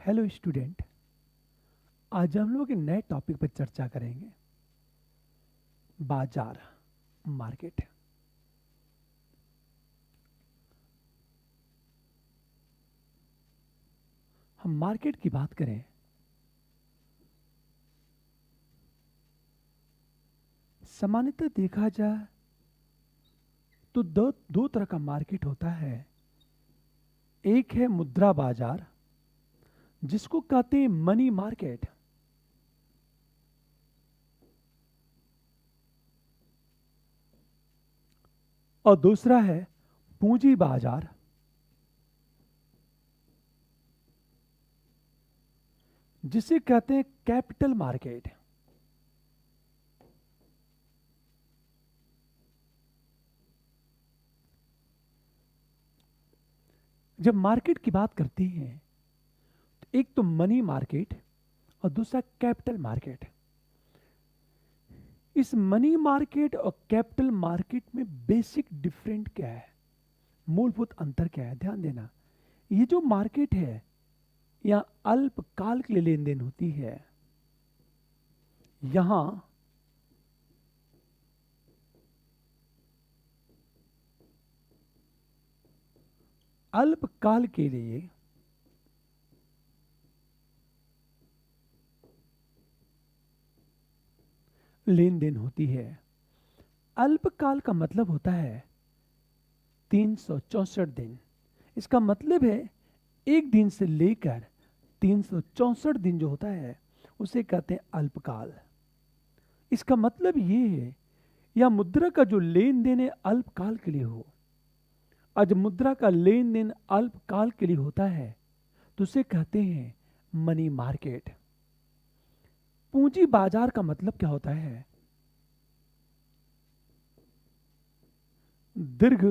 Hello student. आज हम लोग एक नए टॉपिक पर चर्चा करेंगे। बाजार, मार्केट। हम मार्केट की बात करें, सामान्यतः देखा जाए तो दो तरह का मार्केट होता है। एक है मुद्रा बाजार, जिसको कहते हैं मनी मार्केट। और दूसरा है पूंजी बाजार, जिसे कहते हैं कैपिटल मार्केट। जब मार्केट की बात करते हैं तो एक तो मनी मार्केट और दूसरा कैपिटल मार्केट। इस मनी मार्केट और कैपिटल मार्केट में बेसिक डिफरेंट क्या है, मूलभूत अंतर क्या है, ध्यान देना। ये जो मार्केट है, यहां अल्पकाल के लिए लेन देन होती है। यहां अल्पकाल के लिए लेन देन होती है। अल्पकाल का मतलब होता है 364 दिन। इसका मतलब है एक दिन से लेकर 364 दिन जो होता है उसे कहते हैं अल्पकाल। इसका मतलब ये है या मुद्रा का जो लेन देन है अल्पकाल के लिए हो। आज मुद्रा का लेन देन अल्पकाल के लिए होता है तो उसे कहते हैं मनी मार्केट। पूंजी बाजार का मतलब क्या होता है? दीर्घ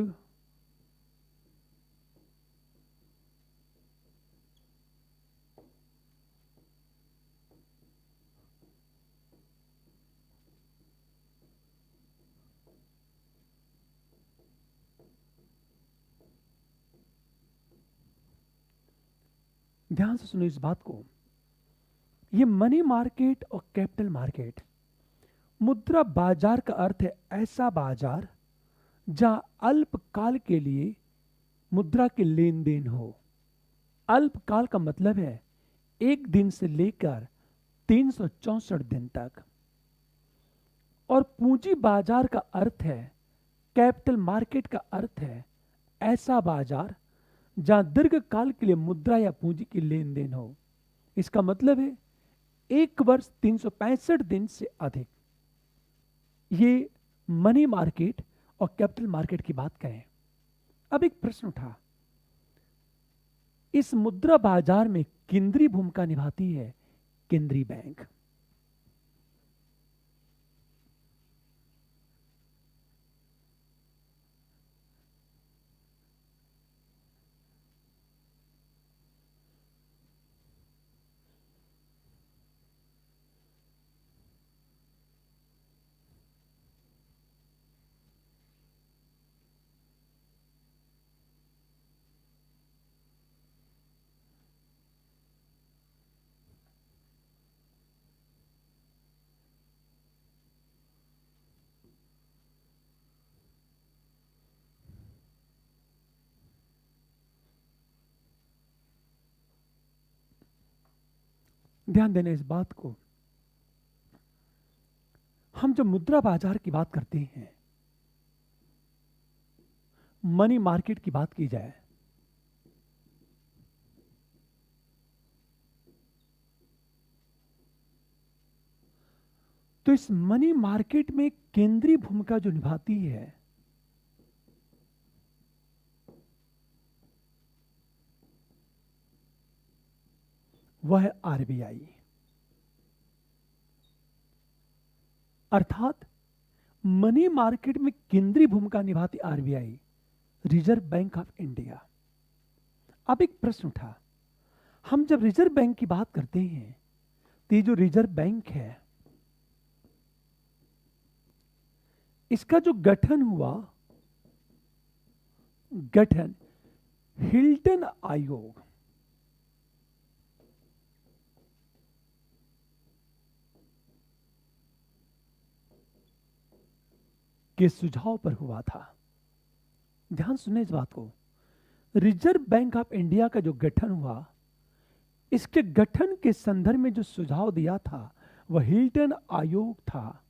ध्यान से सुनो इस बात को। ये मनी मार्केट और कैपिटल मार्केट, मुद्रा बाजार का अर्थ है ऐसा बाजार जहां अल्पकाल के लिए मुद्रा के लेन देन हो। अल्पकाल का मतलब है एक दिन से लेकर 364 दिन तक। और पूंजी बाजार का अर्थ है, कैपिटल मार्केट का अर्थ है ऐसा बाजार जहां दीर्घ काल के लिए मुद्रा या पूंजी की लेन देन हो। इसका मतलब है एक वर्ष 365 दिन से अधिक। ये मनी मार्केट और कैपिटल मार्केट की बात करें। अब एक प्रश्न उठा, इस मुद्रा बाजार में केंद्रीय भूमिका निभाती है केंद्रीय बैंक। ध्यान देना इस बात को। हम जब मुद्रा बाजार की बात करते हैं, मनी मार्केट की बात की जाए, तो इस मनी मार्केट में केंद्रीय भूमिका जो निभाती है वह है आरबीआई। अर्थात मनी मार्केट में केंद्रीय भूमिका निभाती RBI, reserve bank of India. अब एक प्रश्न उठा, हम जब रिजर्व बैंक की बात करते हैं तो ये जो रिजर्व बैंक है, इसका जो गठन हुआ, गठन हिल्टन आयोग के सुझाव पर हुआ था। ध्यान सुनने इस बात को। रिजर्व बैंक ऑफ इंडिया का जो गठन हुआ, इसके गठन के संदर्भ में जो सुझाव दिया था वह हिल्टन आयोग था।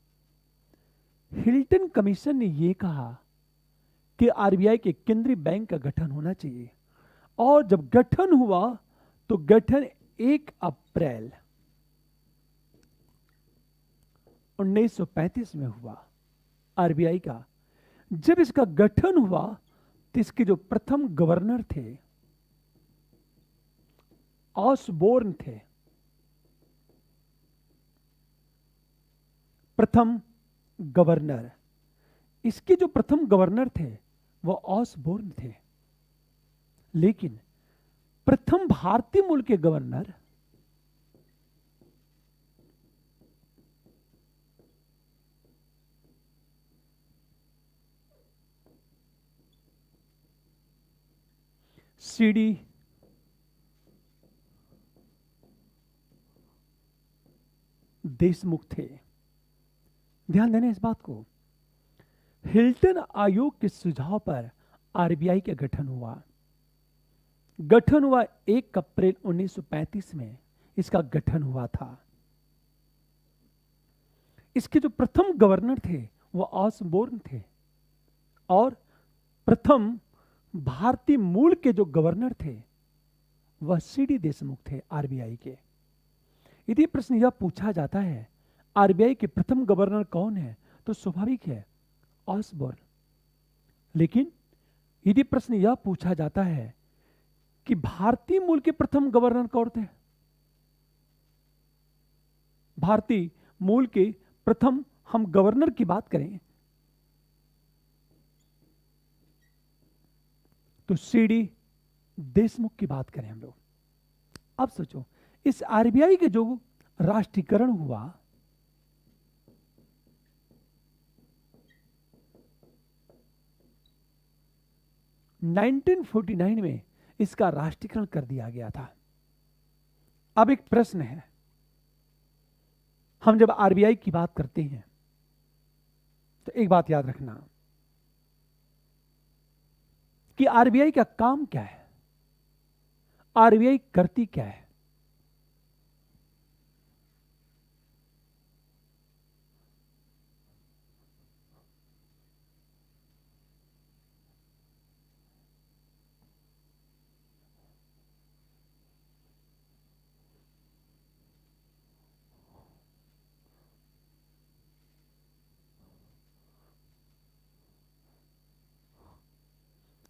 हिल्टन कमीशन ने यह कहा कि आरबीआई के केंद्रीय बैंक का गठन होना चाहिए, और जब गठन हुआ तो गठन 1 अप्रैल 1935 में हुआ आरबीआई का। जब इसका गठन हुआ तो इसके जो प्रथम गवर्नर थे ऑसबोर्न थे। प्रथम गवर्नर, इसके जो प्रथम गवर्नर थे वो ऑसबोर्न थे, लेकिन प्रथम भारतीय मूल के गवर्नर सीडी देशमुख थे। ध्यान देना इस बात को। हिल्टन आयोग के सुझाव पर आरबीआई का गठन हुआ। गठन हुआ 1 अप्रैल 1935 में इसका गठन हुआ था। इसके जो प्रथम गवर्नर थे वो ऑसबोर्न थे, और प्रथम भारतीय मूल के जो गवर्नर थे वह सीडी देशमुख थे आरबीआई के। यदि प्रश्न यह पूछा जाता है आरबीआई के प्रथम गवर्नर कौन है, तो स्वाभाविक है ऑसबोर्न। लेकिन यदि प्रश्न यह पूछा जाता है कि भारतीय मूल के प्रथम गवर्नर कौन थे, भारतीय मूल के प्रथम हम गवर्नर की बात करें तो सीडी देशमुख की बात करें हम लोग। अब सोचो, इस आरबीआई के जो राष्ट्रीयकरण हुआ, (1949) में इसका राष्ट्रीयकरण कर दिया गया था। अब एक प्रश्न है, हम जब आरबीआई की बात करते हैं तो एक बात याद रखना कि आरबीआई का काम क्या है, आरबीआई करती क्या है।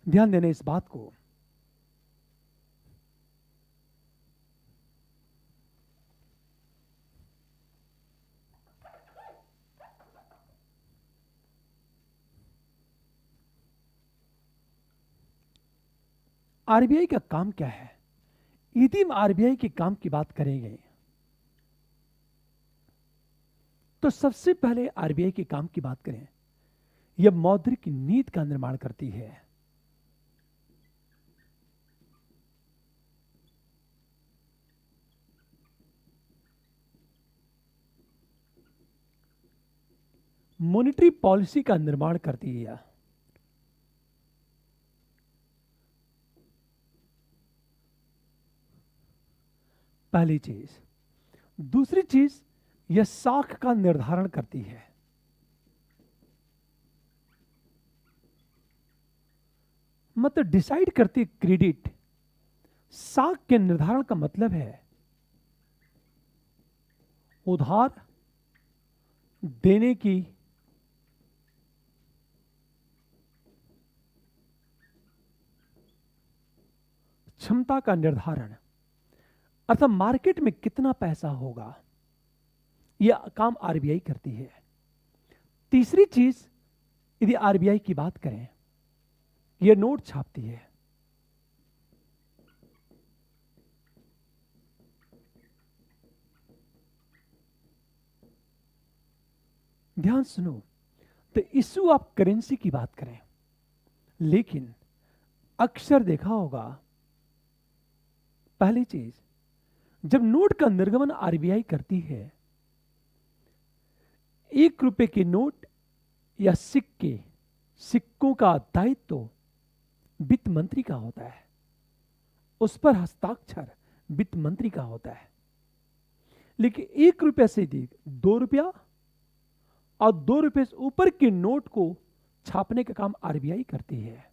ध्यान देना इस बात को। आरबीआई का काम क्या है? यदि हम आरबीआई के काम की बात करेंगे तो सबसे पहले आरबीआई के काम की बात करें, यह मौद्रिक नीति का निर्माण करती है। मॉनेटरी पॉलिसी का निर्माण करती है। पहली चीज। दूसरी चीज, यह साख का निर्धारण करती है। मतलब डिसाइड करती क्रेडिट। साख के निर्धारण का मतलब है उधार देने की क्षमता का निर्धारण, अर्थात मार्केट में कितना पैसा होगा, यह काम आरबीआई करती है। तीसरी चीज, यदि आरबीआई की बात करें, यह नोट छापती है। ध्यान सुनो, तो इशू ऑफ करेंसी की बात करें, लेकिन अक्सर देखा होगा, पहली चीज, जब नोट का निर्गमन आरबीआई करती है, 1 रुपए के नोट या सिक्कों का दायित्व वित्त मंत्री का होता है, उस पर हस्ताक्षर वित्त मंत्री का होता है। लेकिन 1 रुपया से अधिक 2 रुपया और 2 रुपये से ऊपर के नोट को छापने का काम आरबीआई करती है।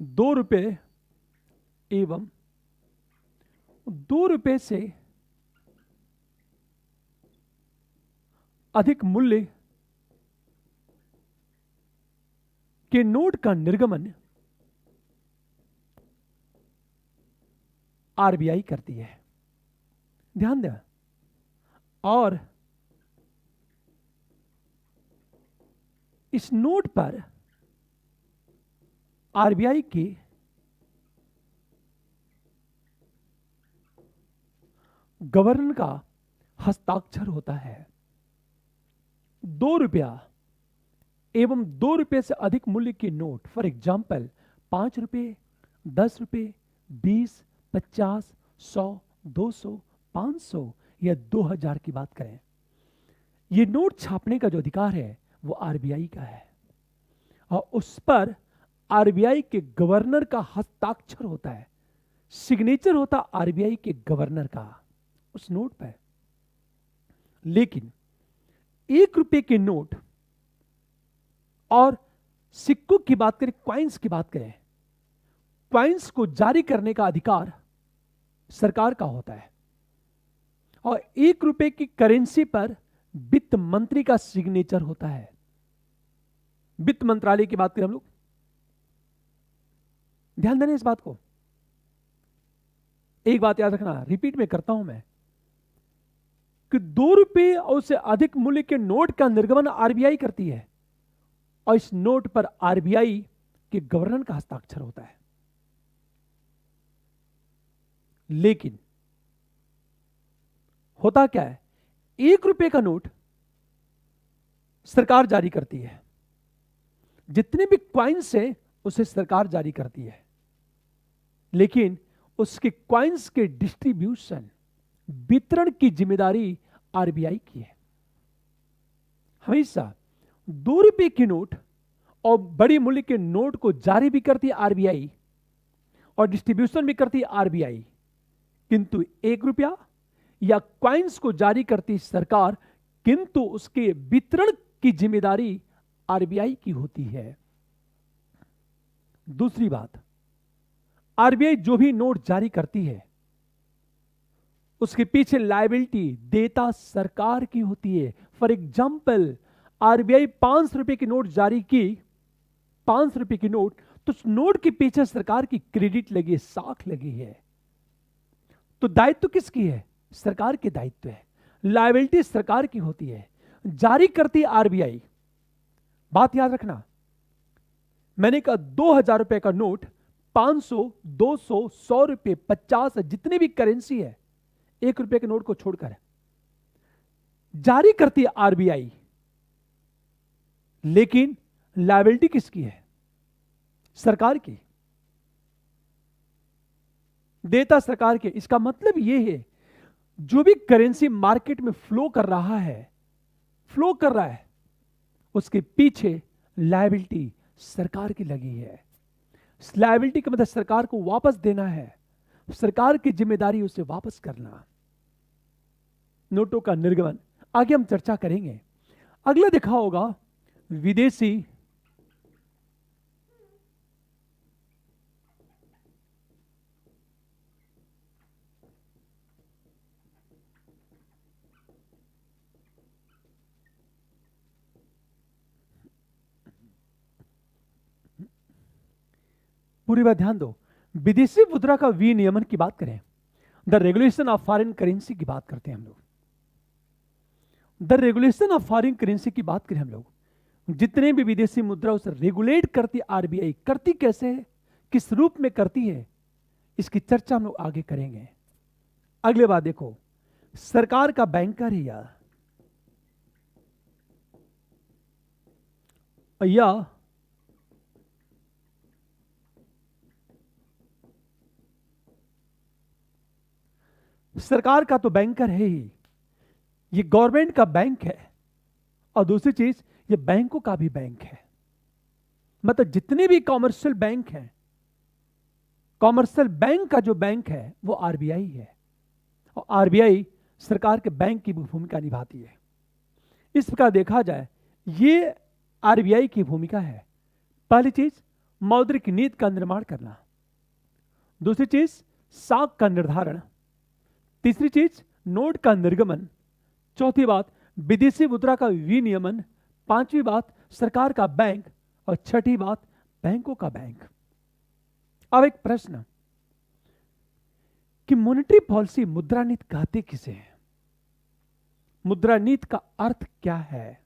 2 रुपये एवं 2 रुपये से अधिक मूल्य के नोट का निर्गमन आरबीआई करती है। ध्यान दें। और इस नोट पर आरबीआई की गवर्नर का हस्ताक्षर होता है। 2 रुपया एवं 2 रुपये से अधिक मूल्य के नोट, फॉर एग्जाम्पल 5 रुपये, 10 रुपये, 20, 50, 100, 200, 500 या 2000 की बात करें, ये नोट छापने का जो अधिकार है वो आरबीआई का है और उस पर आरबीआई के गवर्नर का हस्ताक्षर होता है, सिग्नेचर होता आरबीआई के गवर्नर का उस नोट पर। लेकिन 1 रुपये के नोट और सिक्कों की बात करें, क्वाइंस की बात करें, क्वाइंस को जारी करने का अधिकार सरकार का होता है और 1 रुपये की करेंसी पर वित्त मंत्री का सिग्नेचर होता है। वित्त मंत्रालय की बात करें हम लोग, ध्यान देना इस बात को। एक बात याद रखना, रिपीट में करता हूं मैं, कि 2 रुपये और उससे अधिक मूल्य के नोट का निर्गमन आरबीआई करती है और इस नोट पर आरबीआई के गवर्नर का हस्ताक्षर होता है। लेकिन होता क्या है, 1 रुपये का नोट सरकार जारी करती है, जितने भी क्वाइंस हैं उसे सरकार जारी करती है, लेकिन उसके क्वाइंस के डिस्ट्रीब्यूशन, वितरण की जिम्मेदारी आरबीआई की है। हमेशा 2 रुपये के नोट और बड़ी मूल्य के नोट को जारी भी करती है आरबीआई और डिस्ट्रीब्यूशन भी करती है आरबीआई, किंतु 1 रुपया या क्वाइंस को जारी करती सरकार, किंतु उसके वितरण की जिम्मेदारी आरबीआई की होती है। दूसरी बात, आरबीआई जो भी नोट जारी करती है उसके पीछे लायबिलिटी, देयता सरकार की होती है। फॉर एग्जाम्पल, आरबीआई 500 रुपए की नोट जारी की, 500 रुपए की नोट, तो उस नोट के पीछे सरकार की क्रेडिट लगी है, साख लगी है। तो दायित्व किसकी है? सरकार के दायित्व है, लायबिलिटी सरकार की होती है, जारी करती आरबीआई। बात याद रखना, मैंने कहा 2000 रुपए का नोट 500, 200, 100 रुपए, 50, जितने भी करेंसी है, 1 रुपए के नोट को छोड़कर जारी करती है आरबीआई, लेकिन लायबिलिटी किसकी है? सरकार की, देता सरकार के। इसका मतलब यह है जो भी करेंसी मार्केट में फ्लो कर रहा है, उसके पीछे लायबिलिटी सरकार की लगी है। लायबिलिटी का मतलब सरकार को वापस देना है, सरकार की जिम्मेदारी उसे वापस करना। नोटों का निर्गमन आगे हम चर्चा करेंगे। अगला देखा होगा विदेशी पूरी बात ध्यान दो, विदेशी मुद्रा का विनियमन की बात करें, the regulation of foreign currency की बात करते हैं हम लोग। The regulation of foreign currency की बात करें हम लोग, जितने भी विदेशी मुद्रा उसे रेगुलेट करती आरबीआई, करती कैसे है, किस रूप में करती है, इसकी चर्चा हम लोग आगे करेंगे। अगले बात देखो, सरकार का बैंकर है या सरकार का तो बैंकर है ही, ये गवर्नमेंट का बैंक है और दूसरी चीज ये बैंकों का भी बैंक है। मतलब जितने भी कॉमर्शियल बैंक हैं, कॉमर्शियल बैंक का जो बैंक है वो आरबीआई है, और आरबीआई सरकार के बैंक की भूमिका निभाती है। इस प्रकार देखा जाए ये आरबीआई की भूमिका है। पहली चीज मौद्रिक नीति का निर्माण करना, दूसरी चीज साख का निर्धारण, तीसरी चीज नोट का निर्गमन, चौथी बात विदेशी मुद्रा का विनियमन, पांचवी बात सरकार का बैंक, और छठी बात बैंकों का बैंक। अब एक प्रश्न कि मॉनेटरी पॉलिसी, मुद्रा नीति कहते किसे हैं? मुद्रा नीति का अर्थ क्या है?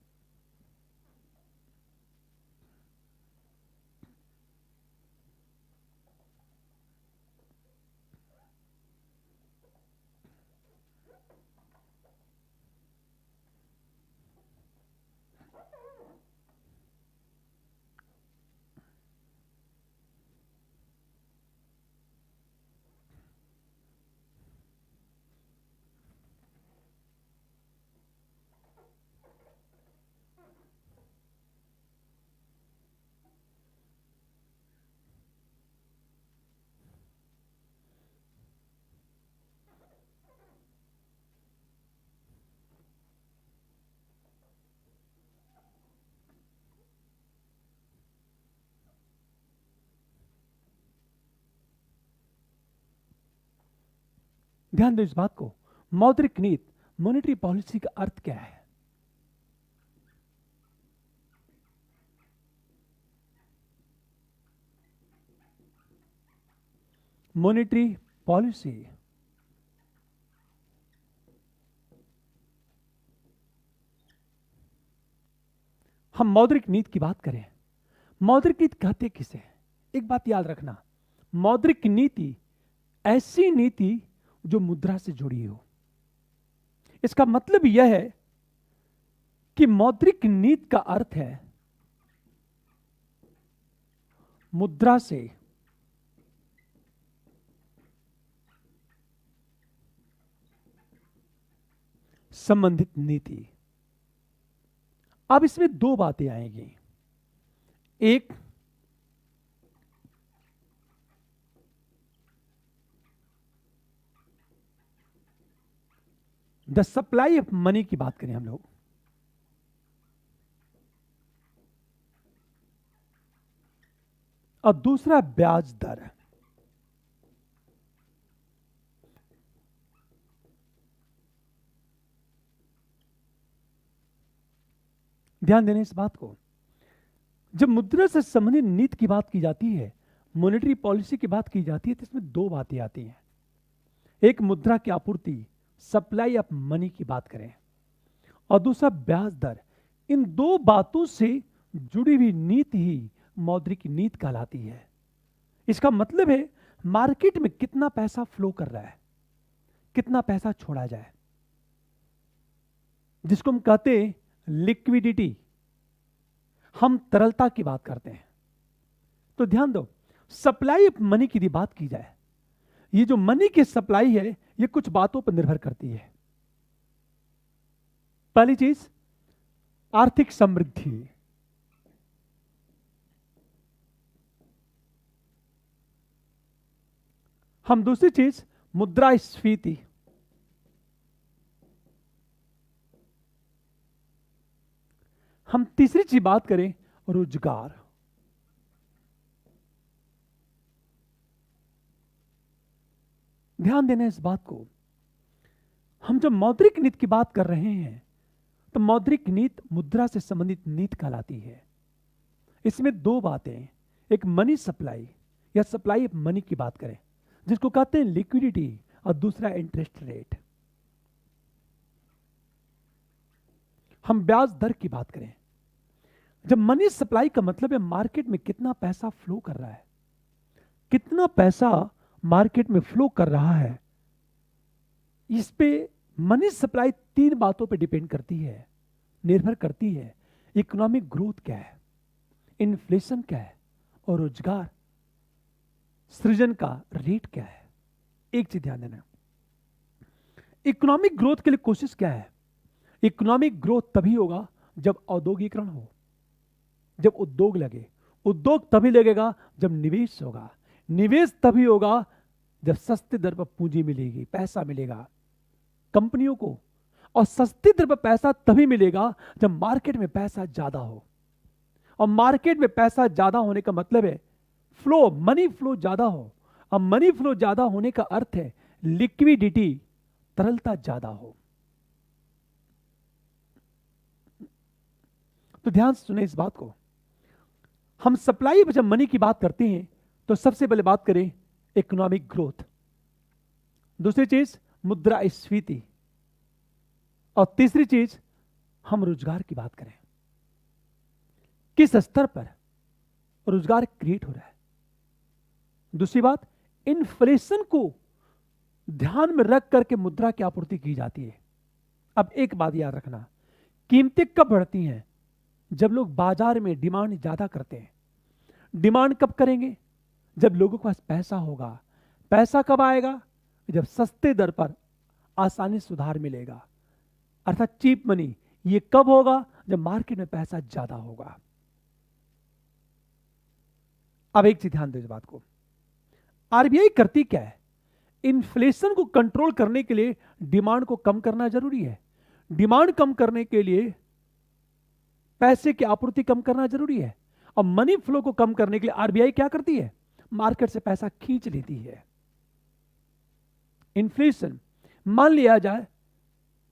ध्यान दो इस बात को, मौद्रिक नीति, मॉनेटरी पॉलिसी का अर्थ क्या है? मॉनेटरी पॉलिसी हम मौद्रिक नीति की बात करें, मौद्रिक नीति कहते किसे हैं? एक बात याद रखना, मौद्रिक नीति ऐसी नीति जो मुद्रा से जुड़ी हो। इसका मतलब यह है कि मौद्रिक नीति का अर्थ है मुद्रा से संबंधित नीति। अब इसमें दो बातें आएंगी, एक द सप्लाई ऑफ मनी की बात करें हम लोग, और दूसरा ब्याज दर। ध्यान देने इस बात को, जब मुद्रा से संबंधित नीति की बात की जाती है, मॉनेटरी पॉलिसी की बात की जाती है, तो इसमें दो बातें आती हैं। एक मुद्रा की आपूर्ति, सप्लाई ऑफ मनी की बात करें, और दूसरा ब्याज दर। इन दो बातों से जुड़ी हुई नीति ही मौद्रिक नीति कहलाती है। इसका मतलब है मार्केट में कितना पैसा फ्लो कर रहा है, कितना पैसा छोड़ा जाए, जिसको हम कहते हैं लिक्विडिटी। हम तरलता की बात करते हैं। तो ध्यान दो, सप्लाई ऑफ मनी की यदि बात की जाए, ये जो मनी की सप्लाई है ये कुछ बातों पर निर्भर करती है। पहली चीज आर्थिक समृद्धि, हम दूसरी चीज मुद्रास्फीति, हम तीसरी चीज बात करें रोजगार। ध्यान देना इस बात को, हम जब मौद्रिक नीति की बात कर रहे हैं तो मौद्रिक नीति मुद्रा से संबंधित नीति कहलाती है। इसमें दो बातें, एक मनी सप्लाई या सप्लाई ऑफ मनी की बात करें जिसको कहते हैं लिक्विडिटी, और दूसरा इंटरेस्ट रेट। हम ब्याज दर की बात करें, जब मनी सप्लाई का मतलब है मार्केट में कितना पैसा फ्लो कर रहा है, कितना पैसा मार्केट में फ्लो कर रहा है, इस पे मनी सप्लाई तीन बातों पे डिपेंड करती है, निर्भर करती है। इकोनॉमिक ग्रोथ क्या है, इन्फ्लेशन क्या है, और रोजगार सृजन का रेट क्या है। एक चीज ध्यान देना, इकोनॉमिक ग्रोथ के लिए कोशिश क्या है? इकोनॉमिक ग्रोथ तभी होगा जब औद्योगिकरण हो, जब उद्योग लगे। उद्योग तभी लगेगा जब निवेश होगा। निवेश तभी होगा जब सस्ते दर पर पूंजी मिलेगी, पैसा मिलेगा कंपनियों को। और सस्ती दर पर पैसा तभी मिलेगा जब मार्केट में पैसा ज्यादा हो। और मार्केट में पैसा ज्यादा होने का मतलब है फ्लो, मनी फ्लो ज्यादा हो। अब मनी फ्लो ज्यादा होने का अर्थ है लिक्विडिटी, तरलता ज्यादा हो। तो ध्यान से सुने इस बात को। हम सप्लाई जब मनी की बात करते हैं तो सबसे पहले बात करें इकोनॉमिक ग्रोथ, दूसरी चीज मुद्रास्फीति, और तीसरी चीज हम रोजगार की बात करें, किस स्तर पर रोजगार क्रिएट हो रहा है। दूसरी बात, इन्फ्लेशन को ध्यान में रख करके मुद्रा की आपूर्ति की जाती है। अब एक बात याद रखना, कीमतें कब बढ़ती हैं? जब लोग बाजार में डिमांड ज्यादा करते हैं। डिमांड कब करेंगे? जब लोगों के पास पैसा होगा। पैसा कब आएगा? जब सस्ते दर पर आसानी से उधार मिलेगा, अर्थात चीप मनी। ये कब होगा? जब मार्केट में पैसा ज्यादा होगा। अब एक चीज ध्यान दो इस बात को, आरबीआई करती क्या है? इन्फ्लेशन को कंट्रोल करने के लिए डिमांड को कम करना जरूरी है। डिमांड कम करने के लिए पैसे की आपूर्ति कम करना जरूरी है। और मनी फ्लो को कम करने के लिए आरबीआई क्या करती है? मार्केट से पैसा खींच लेती है। इन्फ्लेशन, मान लिया जाए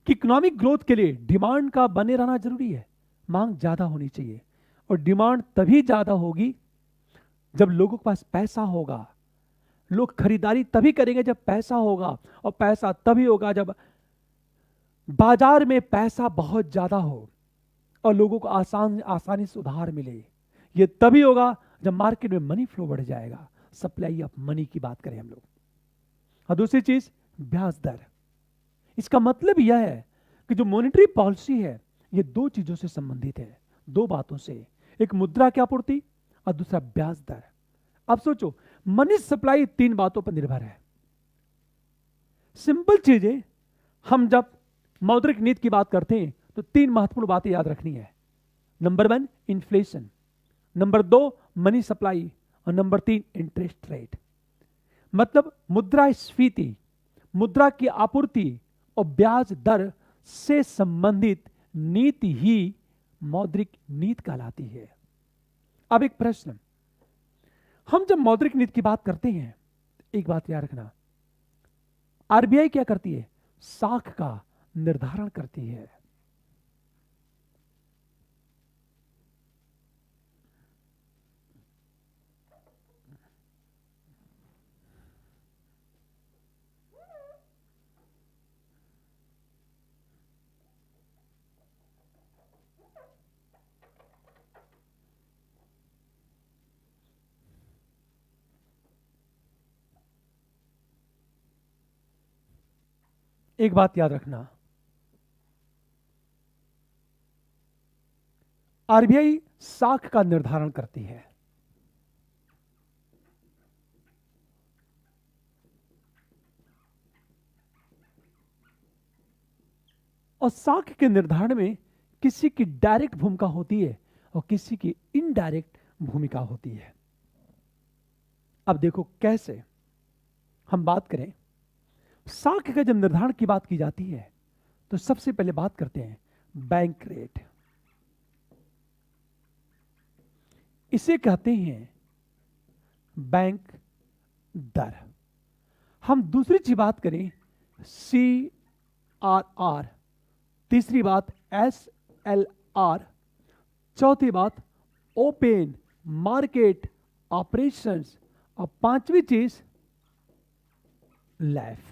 कि इकोनॉमिक ग्रोथ के लिए डिमांड का बने रहना जरूरी है, मांग ज्यादा होनी चाहिए। और डिमांड तभी ज्यादा होगी जब लोगों के पास पैसा होगा। लोग खरीदारी तभी करेंगे जब पैसा होगा, और पैसा तभी होगा जब बाजार में पैसा बहुत ज्यादा हो और लोगों को आसानी से उधार मिले। ये तभी होगा जब मार्केट में मनी फ्लो बढ़ जाएगा। सप्लाई ऑफ मनी की बात करें हम लोग। और दूसरी चीज ब्याज दर। इसका मतलब यह है कि जो मॉनेटरी पॉलिसी है ये दो चीजों से संबंधित है, दो बातों से, एक मुद्रा की आपूर्ति और दूसरा ब्याज दर। अब सोचो, मनी सप्लाई तीन बातों पर निर्भर है। सिंपल चीजें, हम जब मौद्रिक नीति की बात करते हैं तो तीन महत्वपूर्ण बातें याद रखनी है। Number 1 inflation, number 2 money supply, और नंबर 3 इंटरेस्ट रेट। मतलब मुद्रास्फीति, मुद्रा की आपूर्ति और ब्याज दर से संबंधित नीति ही मौद्रिक नीति कहलाती है। अब एक प्रश्न, हम जब मौद्रिक नीति की बात करते हैं, एक बात याद रखना, आरबीआई क्या करती है? साख का निर्धारण करती है। एक बात याद रखना, आरबीआई साख का निर्धारण करती है। और साख के निर्धारण में किसी की डायरेक्ट भूमिका होती है और किसी की इनडायरेक्ट भूमिका होती है। अब देखो कैसे। हम बात करें साख का जब निर्धारण की बात की जाती है तो सबसे पहले बात करते हैं बैंक रेट। इसे कहते हैं बैंक दर। हम दूसरी चीज बात करें CRR, तीसरी बात SLR, चौथी बात ओपन मार्केट ऑपरेशंस, और पांचवी चीज लाइफ।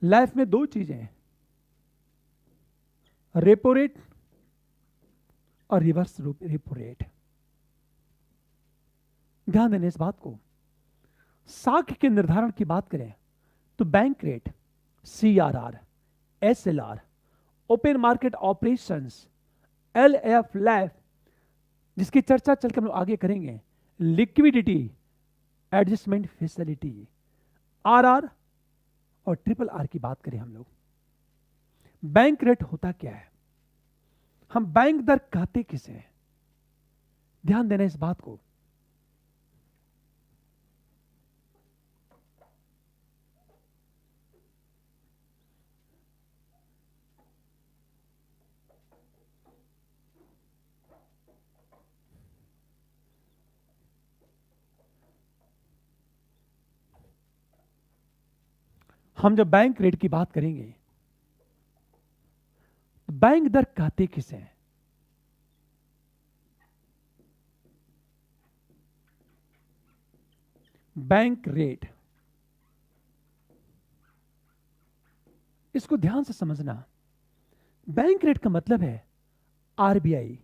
लाइफ में दो चीजें हैं, रेपो रेट और रिवर्स रेपो रेट। ध्यान देने इस बात को। साख के निर्धारण की बात करें तो bank rate, CRR, SLR, open market operations, LF life, जिसकी चर्चा चलकर हम लोग आगे करेंगे, लिक्विडिटी एडजस्टमेंट फैसिलिटी, RR और RRR की बात करें हम लोग। बैंक रेट होता क्या है? हम बैंक दर कहते किसे हैं? ध्यान देना इस बात को। हम जब बैंक रेट की बात करेंगे, तो बैंक दर कहते किसे हैं? बैंक रेट, इसको ध्यान से समझना। बैंक रेट का मतलब है आरबीआई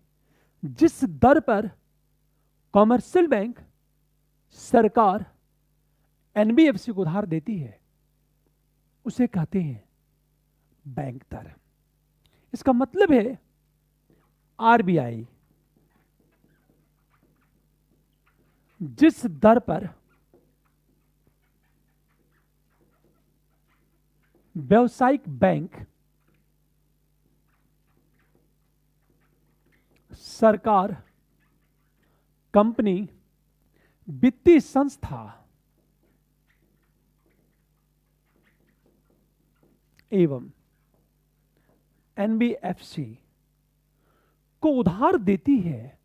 जिस दर पर कॉमर्शियल बैंक, सरकार एनबीएफसी को उधार देती है उसे कहते हैं बैंक दर। इसका मतलब है आरबीआई जिस दर पर व्यावसायिक बैंक, सरकार, कंपनी, वित्तीय संस्था एवं एनबीएफसी को उधार देती है।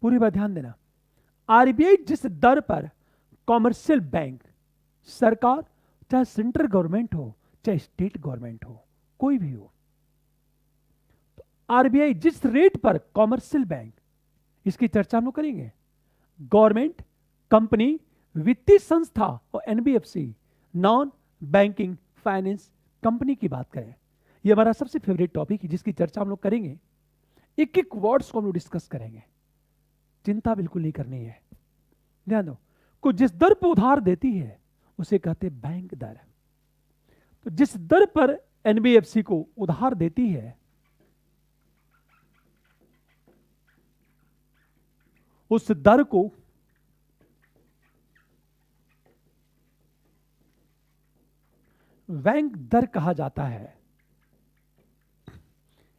पूरी बात ध्यान देना। आरबीआई जिस दर पर कॉमर्शियल बैंक, सरकार, चाहे सेंट्रल गवर्नमेंट हो चाहे स्टेट गवर्नमेंट हो, कोई भी हो, तो आरबीआई जिस रेट पर कॉमर्शियल बैंक, इसकी चर्चा हम लोग करेंगे, गवर्नमेंट, कंपनी, वित्तीय संस्था और NBFC, non banking finance company की बात करें, यह हमारा सबसे फेवरेट टॉपिक है जिसकी चर्चा हम लोग करेंगे। एक एक वर्ड्स को हम लोग डिस्कस करेंगे, चिंता बिल्कुल नहीं करनी है। ध्यान दो, को जिस दर पर उधार देती है उसे कहते बैंक दर। तो जिस दर पर एनबीएफसी को उधार देती है उस दर को बैंक दर कहा जाता है।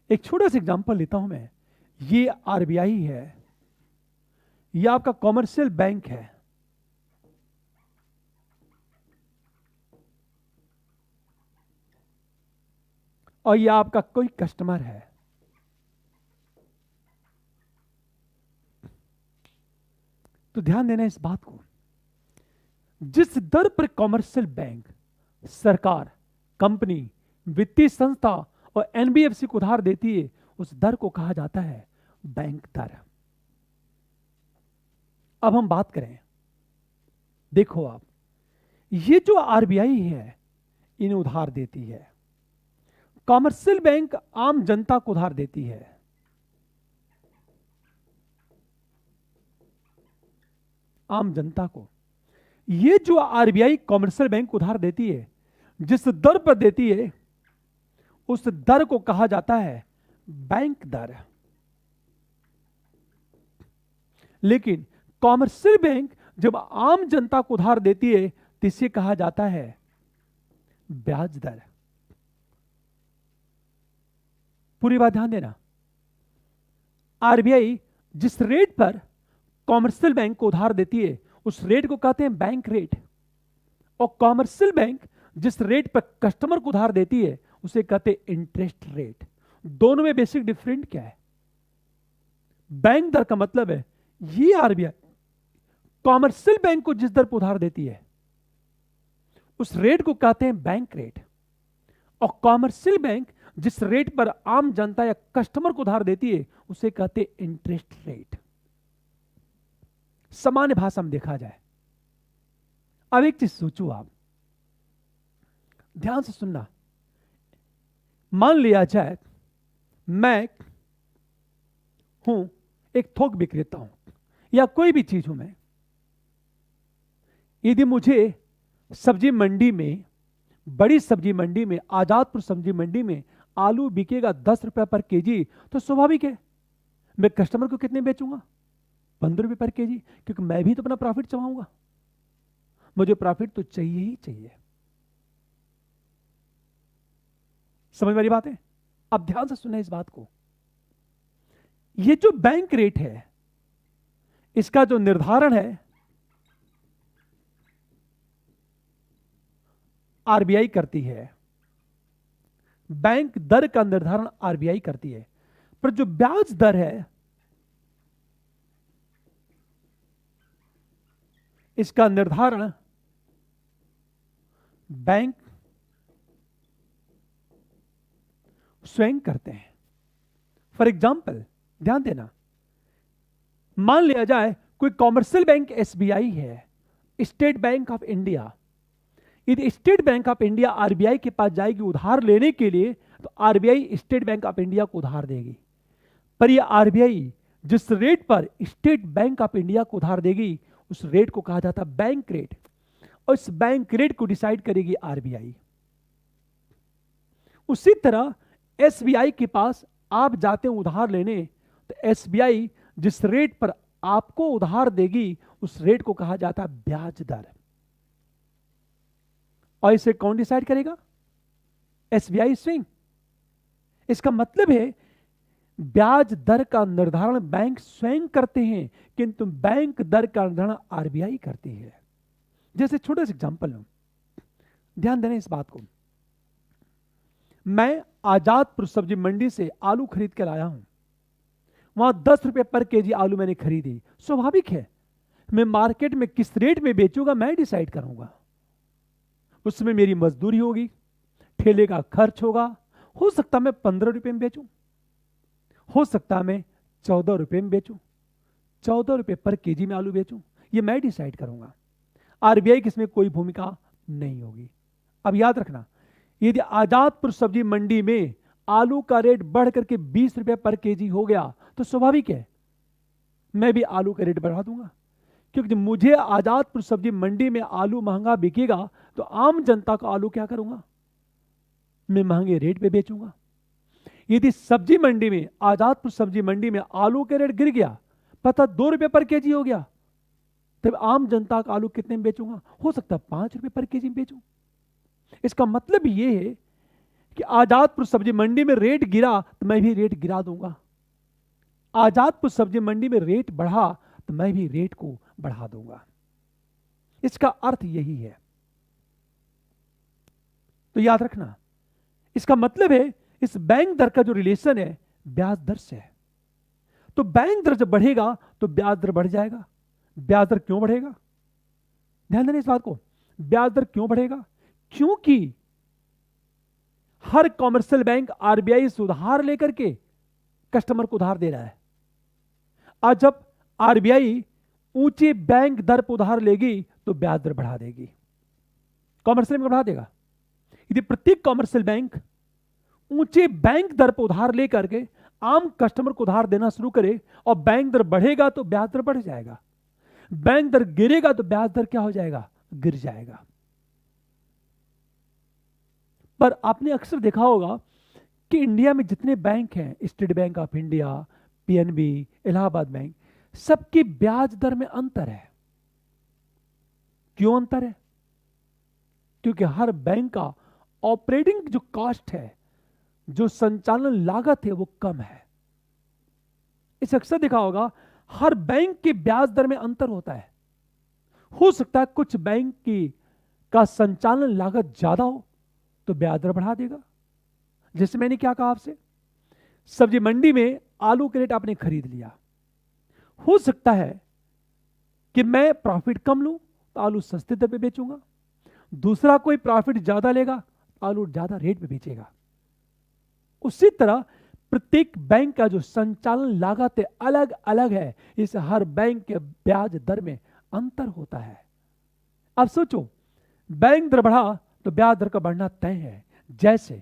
एक छोटा सा एग्जांपल लेता हूं मैं। ये आरबीआई है, ये आपका कॉमर्शियल बैंक है, और ये आपका कोई कस्टमर है। तो ध्यान देना इस बात को, जिस दर पर कॉमर्शियल बैंक, सरकार, कंपनी, वित्तीय संस्था और एनबीएफसी को उधार देती है उस दर को कहा जाता है बैंक दर। अब हम बात करें, देखो आप, ये जो आरबीआई है इन्हें उधार देती है, कॉमर्शियल बैंक आम जनता को उधार देती है, आम जनता को। ये जो आरबीआई कॉमर्शियल बैंक उधार देती है, जिस दर पर देती है उस दर को कहा जाता है बैंक दर। लेकिन कॉमर्शियल बैंक जब आम जनता को उधार देती है तो इसे कहा जाता है ब्याज दर। पूरी बात ध्यान देना। आरबीआई जिस रेट पर कॉमर्शियल बैंक को उधार देती है उस रेट को कहते हैं बैंक रेट, और कॉमर्शियल बैंक जिस रेट पर कस्टमर को उधार देती है उसे कहते हैं इंटरेस्ट रेट। दोनों में बेसिक डिफरेंट क्या है? बैंक दर का मतलब है ये आरबीआई कॉमर्शियल बैंक को जिस दर पर उधार देती है उस रेट को कहते हैं बैंक रेट, और कॉमर्शियल बैंक जिस रेट पर आम जनता या कस्टमर को उधार देती है उसे कहते हैं इंटरेस्ट रेट। सामान्य भाषा में देखा जाए। अब एक चीज सोचो आप, ध्यान से सुनना। मान लिया जाए मैं हूं एक थोक विक्रेता हूं या कोई भी चीज हूं मैं, यदि मुझे सब्जी मंडी में, बड़ी सब्जी मंडी में, आजादपुर सब्जी मंडी में आलू बिकेगा 10 रुपए पर केजी, तो स्वाभाविक है मैं कस्टमर को कितने बेचूंगा? 15 रुपए पर केजी, क्योंकि मैं भी तो अपना प्रॉफिट चबाऊंगा, मुझे प्रॉफिट तो चाहिए ही चाहिए। समझ वाली बात है? अब ध्यान से सुनना इस बात को। ये जो बैंक रेट है इसका जो निर्धारण है आरबीआई करती है। बैंक दर का निर्धारण आरबीआई करती है, पर जो ब्याज दर है इसका निर्धारण बैंक स्वयं करते हैं। फॉर एग्जाम्पल ध्यान देना, मान लिया जाए कोई कॉमर्शियल बैंक एसबीआई है, स्टेट बैंक ऑफ इंडिया। यदि state bank of India RBI के पास जाएगी उधार लेने के लिए, तो RBI state bank of India को उधार देगी। पर यह आरबीआई जिस रेट पर स्टेट बैंक ऑफ इंडिया को उधार देगी उस रेट को कहा जाता है बैंक रेट, और इस बैंक रेट को डिसाइड करेगी आरबीआई। उसी तरह एसबीआई के पास आप जाते हैं उधार लेने, तो एसबीआई जिस रेट पर आपको उधार देगी उस रेट को कहा जाता है ब्याज दर। और इसे कौन डिसाइड करेगा? एसबीआई स्वयं। इसका मतलब है ब्याज दर का निर्धारण बैंक स्वयं करते हैं, किंतु बैंक दर का निर्धारण आरबीआई करती है। जैसे छोटा सा एग्जांपल लो, ध्यान देना इस बात को। मैं आजादपुर सब्जी मंडी से आलू खरीद कर आया हूं, वहां 10 रुपए पर केजी आलू मैंने खरीदी। स्वाभाविक है मैं मार्केट में किस रेट में बेचूंगा मैं डिसाइड करूंगा। उसमें मेरी मजदूरी होगी, ठेले का खर्च होगा। हो सकता मैं 15 रुपए में बेचूं, हो सकता मैं 14 रुपए में बेचूं, 14 रुपए पर केजी में आलू बेचूं, ये मैं डिसाइड करूंगा। आरबीआई की इसमें कोई भूमिका नहीं होगी। अब याद रखना, यदि आजादपुर सब्जी मंडी में आलू का रेट बढ़ करके 20 रुपए पर केजी हो गया तो स्वाभाविक है मैं भी आलू का रेट बढ़ा दूंगा, क्योंकि मुझे आजादपुर सब्जी मंडी में आलू महंगा बिकेगा तो आम जनता का आलू क्या करूंगा? मैं महंगे रेट पे बेचूंगा। यदि सब्जी मंडी में, आजादपुर सब्जी मंडी में आलू के रेट गिर गया, पता 2 रुपए पर केजी हो गया, तब आम जनता का आलू कितने में बेचूंगा? हो सकता है 5 रुपए पर केजी में बेचूं। इसका मतलब यह है कि आजादपुर सब्जी मंडी में रेट गिरा तो मैं भी रेट गिरा दूंगा, आजादपुर सब्जी मंडी में रेट बढ़ा तो मैं भी रेट को बढ़ा दूंगा। इसका अर्थ यही है। तो याद रखना, इसका मतलब है इस बैंक दर का जो रिलेशन है ब्याज दर से है। तो बैंक दर जब बढ़ेगा तो ब्याज दर बढ़ जाएगा। ब्याज दर क्यों बढ़ेगा? ध्यान देना इस बात को। ब्याज दर क्यों बढ़ेगा? क्योंकि हर कॉमर्शियल बैंक आरबीआई से उधार लेकर के कस्टमर को उधार दे रहा है। आज जब आरबीआई ऊंची बैंक दर पर उधार लेगी तो ब्याज दर बढ़ा देगी। कॉमर्शियल बैंक बढ़ा देगा। यदि प्रत्येक कॉमर्शियल बैंक ऊंचे बैंक दर पर उधार लेकर के आम कस्टमर को उधार देना शुरू करे और बैंक दर बढ़ेगा तो ब्याज दर बढ़ जाएगा, बैंक दर गिरेगा तो ब्याज दर क्या हो जाएगा? गिर जाएगा। पर आपने अक्सर देखा होगा कि इंडिया में जितने बैंक हैं, state bank of India, PNB, Allahabad bank, सबकी ब्याज दर में अंतर है। क्यों अंतर है? क्योंकि हर बैंक का ऑपरेटिंग जो कॉस्ट है, जो संचालन लागत है, वो कम है। इसे अक्सर देखा होगा हर बैंक की ब्याज दर में अंतर होता है। हो सकता है कुछ बैंक की का संचालन लागत ज्यादा हो तो ब्याज दर बढ़ा देगा। जैसे मैंने क्या कहा आपसे, सब्जी मंडी में आलू के रेट आपने खरीद लिया, हो सकता है कि मैं प्रॉफिट कम लूं तो आलू सस्ते दर पे बेचूंगा, दूसरा कोई प्रॉफिट ज्यादा लेगा, आलू ज्यादा रेट पे बेचेगा। उसी तरह प्रत्येक बैंक का जो संचालन लागत है अलग अलग है, इस हर बैंक के ब्याज दर में अंतर होता है। अब सोचो, बैंक दर बढ़ा तो ब्याज दर का बढ़ना तय है। जैसे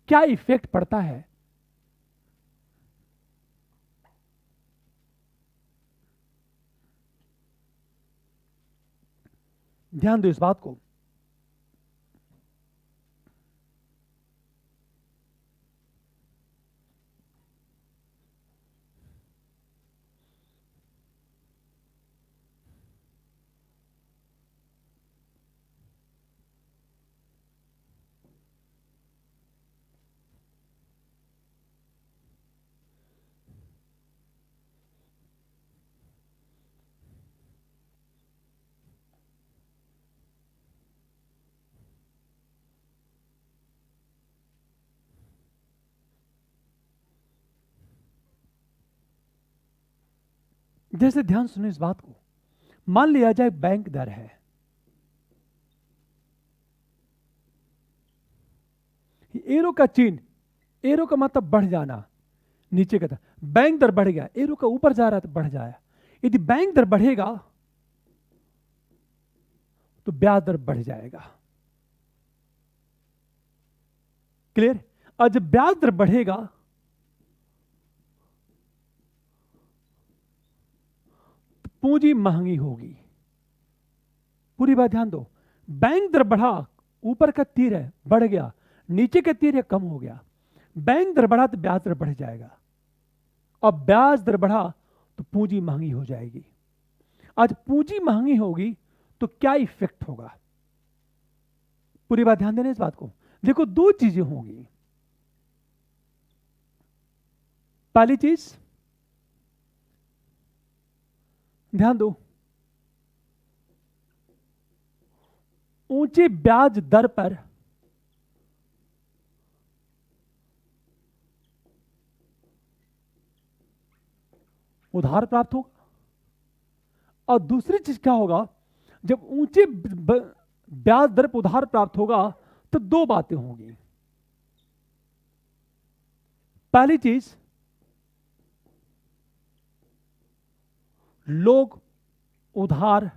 क्या इफेक्ट पड़ता है? ध्यान दो इस बात को। जैसे ध्यान सुनो इस बात को, मान लिया जाए बैंक दर है, एरो का चिन्ह, एरो का मतलब बढ़ जाना, नीचे का था, बैंक दर बढ़ गया, एरो का ऊपर जा रहा तो बढ़ जाया। यदि बैंक दर बढ़ेगा तो ब्याज दर बढ़ जाएगा। क्लियर? और जब ब्याज दर बढ़ेगा तो पूंजी महंगी होगी। पूरी बात ध्यान दो, बैंक दर बढ़ा, ऊपर का तीर है बढ़ गया, नीचे का तीर है कम हो गया। बैंक दर बढ़ा तो ब्याज दर बढ़ जाएगा, और ब्याज दर बढ़ा तो पूंजी महंगी हो जाएगी। आज पूंजी महंगी होगी तो क्या इफेक्ट होगा? पूरी बात ध्यान देना इस बात को। देखो, दो चीजें होंगी। पहली चीज, ध्यान दो, ऊंचे ब्याज दर पर उधार प्राप्त होगा, और दूसरी चीज क्या होगा, जब ऊंचे ब्याज दर पर उधार प्राप्त होगा तो दो बातें होंगी। पहली चीज, लोग उधार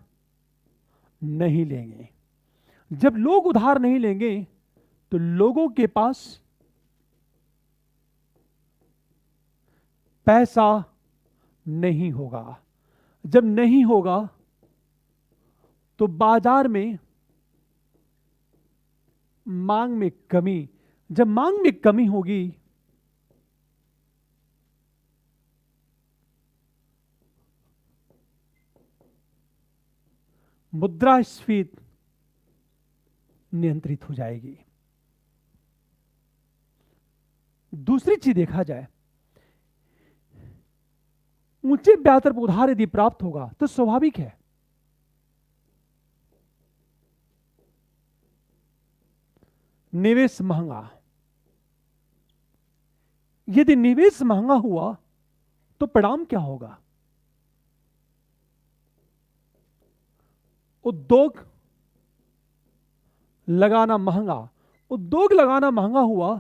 नहीं लेंगे। जब लोग उधार नहीं लेंगे तो लोगों के पास पैसा नहीं होगा। जब नहीं होगा तो बाजार में मांग में कमी, जब मांग में कमी होगी मुद्रास्फीति नियंत्रित हो जाएगी। दूसरी चीज देखा जाए, ऊंचे ब्याज दर पर उधार यदि प्राप्त होगा तो स्वाभाविक है निवेश महंगा। यदि निवेश महंगा हुआ तो परिणाम क्या होगा? उद्योग लगाना महंगा। उद्योग लगाना महंगा हुआ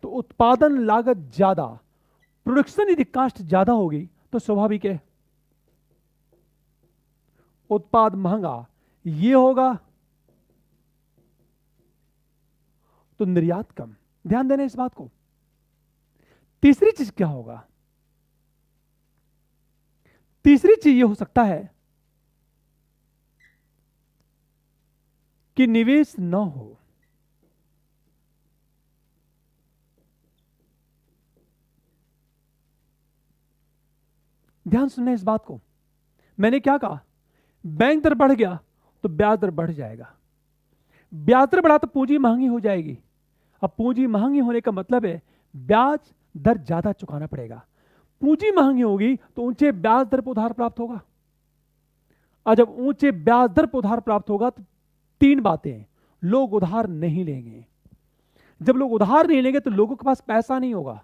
तो उत्पादन लागत ज्यादा, प्रोडक्शन यदि कॉस्ट ज्यादा होगी तो स्वाभाविक है उत्पाद महंगा। ये होगा तो निर्यात कम। ध्यान देना इस बात को। तीसरी चीज क्या होगा? तीसरी चीज ये हो सकता है कि निवेश न हो। ध्यान सुनना इस बात को। मैंने क्या कहा? बैंक दर बढ़ गया तो ब्याज दर बढ़ जाएगा। ब्याज दर बढ़ा तो पूंजी महंगी हो जाएगी। अब पूंजी महंगी होने का मतलब है ब्याज दर ज्यादा चुकाना पड़ेगा। पूंजी महंगी होगी तो ऊंचे ब्याज दर पर उधार प्राप्त होगा, और जब ऊंचे ब्याज दर पर उधार प्राप्त होगा तो तीन बातें, लोग उधार नहीं लेंगे। जब लोग उधार नहीं लेंगे तो लोगों के पास पैसा नहीं होगा।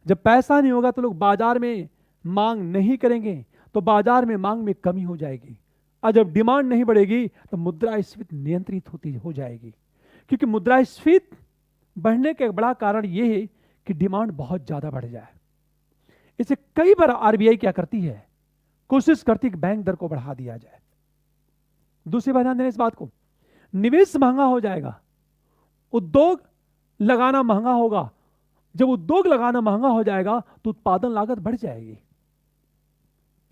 जब पैसा नहीं होगा तो लोग बाजार में मांग नहीं करेंगे, तो बाजार में मांग में कमी हो जाएगी, और जब डिमांड नहीं बढ़ेगी तो मुद्रास्फीति नियंत्रित हो जाएगी। क्योंकि मुद्रास्फीति बढ़ने का एक बड़ा कारण यह है कि डिमांड बहुत ज्यादा बढ़ जाए। इसे कई बार आरबीआई क्या करती है, कोशिश करती है कि बैंक दर को बढ़ा दिया जाए। दूसरी बात ध्यान देना इस बात को, निवेश महंगा हो जाएगा, उद्योग लगाना महंगा होगा। जब उद्योग लगाना महंगा हो जाएगा तो उत्पादन लागत बढ़ जाएगी,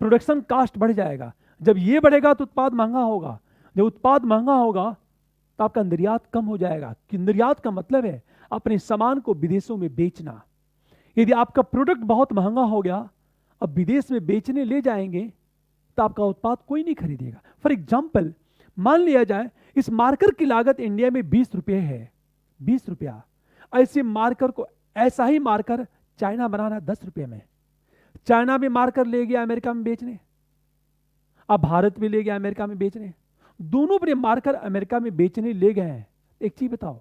प्रोडक्शन कॉस्ट बढ़ जाएगा। जब ये बढ़ेगा तो उत्पाद महंगा होगा। जब उत्पाद महंगा होगा तो आपका निर्यात कम हो जाएगा। कि निर्यात का मतलब है अपने सामान को विदेशों में बेचना। यदि आपका प्रोडक्ट बहुत महंगा हो गया, अब विदेश में बेचने ले जाएंगे तो आपका उत्पाद कोई नहीं खरीदेगा। फॉर एग्जाम्पल, मान लिया जाए इस मार्कर की लागत इंडिया में 20 रुपये है, 20 रुपया। ऐसे मार्कर को, ऐसा ही मार्कर चाइना बनाना 10 रुपये में। चाइना में मार्कर ले गया अमेरिका में बेचने, अब भारत भी ले गया अमेरिका में बेचने। दोनों अपने मार्कर अमेरिका में बेचने ले गए हैं। एक चीज बताओ,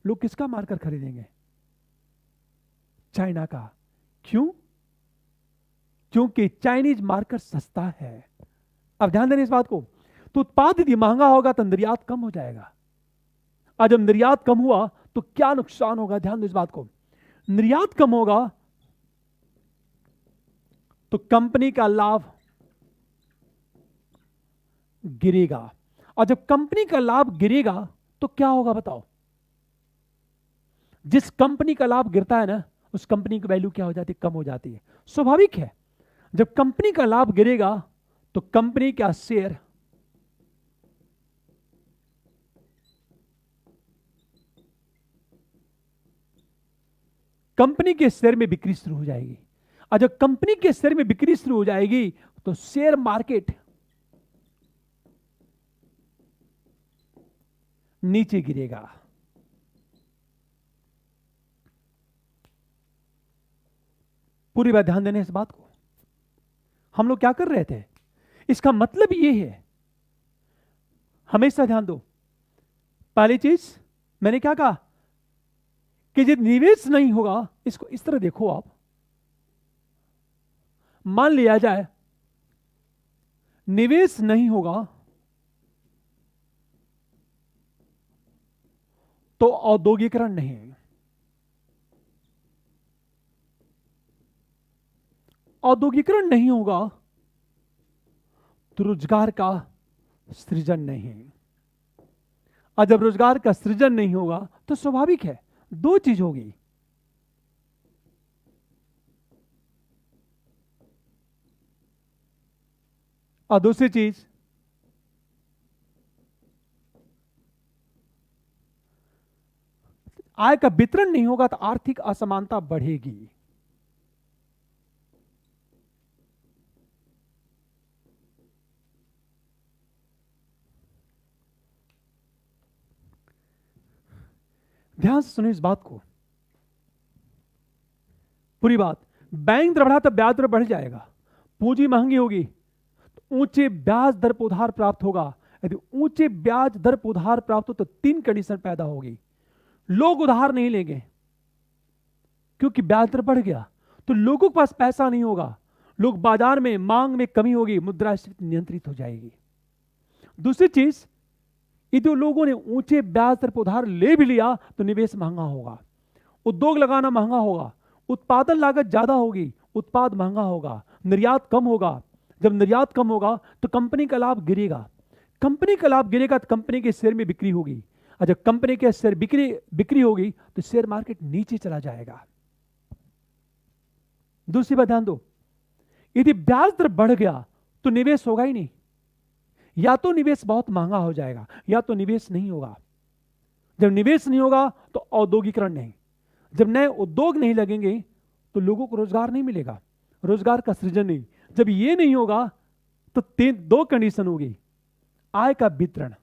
लोग किसका मार्कर खरीदेंगे? चाइना का। क्यों? क्योंकि चाइनीज मार्केट सस्ता है। अब ध्यान देना इस बात को। तो उत्पाद यदि महंगा होगा तो निर्यात कम हो जाएगा, और जब निर्यात कम हुआ तो क्या नुकसान होगा? ध्यान दो इस बात को। निर्यात कम होगा तो कंपनी का लाभ गिरेगा, और जब कंपनी का लाभ गिरेगा तो क्या होगा बताओ? जिस कंपनी का लाभ गिरता है ना, उस कंपनी की वैल्यू क्या हो जाती है? कम हो जाती है। स्वाभाविक है, जब कंपनी का लाभ गिरेगा तो कंपनी का शेयर कंपनी के शेयर में बिक्री शुरू हो जाएगी, और जब कंपनी के शेयर में बिक्री शुरू हो जाएगी तो शेयर मार्केट नीचे गिरेगा। पूरी बात ध्यान देने इस बात को। हम लोग क्या कर रहे थे? इसका मतलब यह है, हमेशा ध्यान दो। पहली चीज मैंने क्या कहा कि जब निवेश नहीं होगा, इसको इस तरह देखो आप, मान लिया जाए निवेश नहीं होगा तो औद्योगिकरण नहीं है। औद्योगिकरण नहीं होगा तो रोजगार का सृजन नहीं है, और जब रोजगार का सृजन नहीं होगा तो स्वाभाविक है दो चीज होगी। और दूसरी चीज, आय का वितरण नहीं होगा तो आर्थिक असमानता बढ़ेगी। ध्यान से सुनिए इस बात को, पूरी बात। बैंक दर बढ़ा तो ब्याज दर बढ़ जाएगा, पूंजी महंगी होगी तो ऊंचे ब्याज दर पर उधार प्राप्त होगा। यदि ऊंचे ब्याज दर पर उधार प्राप्त हो तो तीन कंडीशन पैदा होगी। लोग उधार नहीं लेंगे क्योंकि ब्याज दर बढ़ गया, तो लोगों के पास पैसा नहीं होगा, लोग बाजार में मांग में कमी होगी, मुद्रास्फीति नियंत्रित हो जाएगी। दूसरी चीज, यदि लोगों ने ऊंचे ब्याज दर पर उधार ले भी लिया तो निवेश महंगा होगा, उद्योग लगाना महंगा होगा, उत्पादन लागत ज्यादा होगी, उत्पाद महंगा होगा, निर्यात कम होगा। जब निर्यात कम होगा तो कंपनी का लाभ गिरेगा, कंपनी का लाभ गिरेगा तो कंपनी के शेयर में बिक्री होगी, और जब कंपनी के शेयर बिक्री होगी तो शेयर मार्केट नीचे चला जाएगा। दूसरी बात ध्यान दो, यदि ब्याज दर बढ़ गया तो निवेश होगा ही नहीं, या तो निवेश बहुत महंगा हो जाएगा या तो निवेश नहीं होगा। जब निवेश नहीं होगा तो औद्योगिकरण नहीं, जब नए उद्योग नहीं लगेंगे तो लोगों को रोजगार नहीं मिलेगा, रोजगार का सृजन नहीं। जब ये नहीं होगा तो दो कंडीशन होगी, आय का वितरण,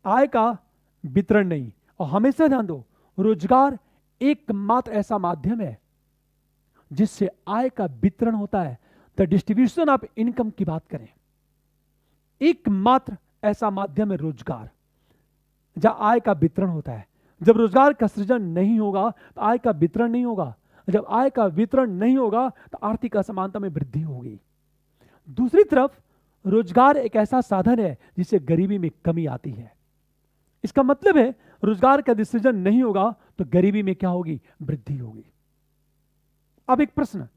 आय का वितरण नहीं। और हमेशा ध्यान दो, रोजगार एकमात्र ऐसा माध्यम है जिससे आय का वितरण होता है। द डिस्ट्रीब्यूशन ऑफ इनकम की बात करें, एकमात्र ऐसा माध्यम है रोजगार जहां आय का वितरण होता है। जब रोजगार का सृजन नहीं होगा तो आय का वितरण नहीं होगा, जब आय का वितरण नहीं होगा तो आर्थिक असमानता में वृद्धि होगी। दूसरी तरफ रोजगार एक ऐसा साधन है जिससे गरीबी में कमी आती है। इसका मतलब है रोजगार का सृजन नहीं होगा तो गरीबी में क्या होगी? वृद्धि होगी। अब एक प्रश्न,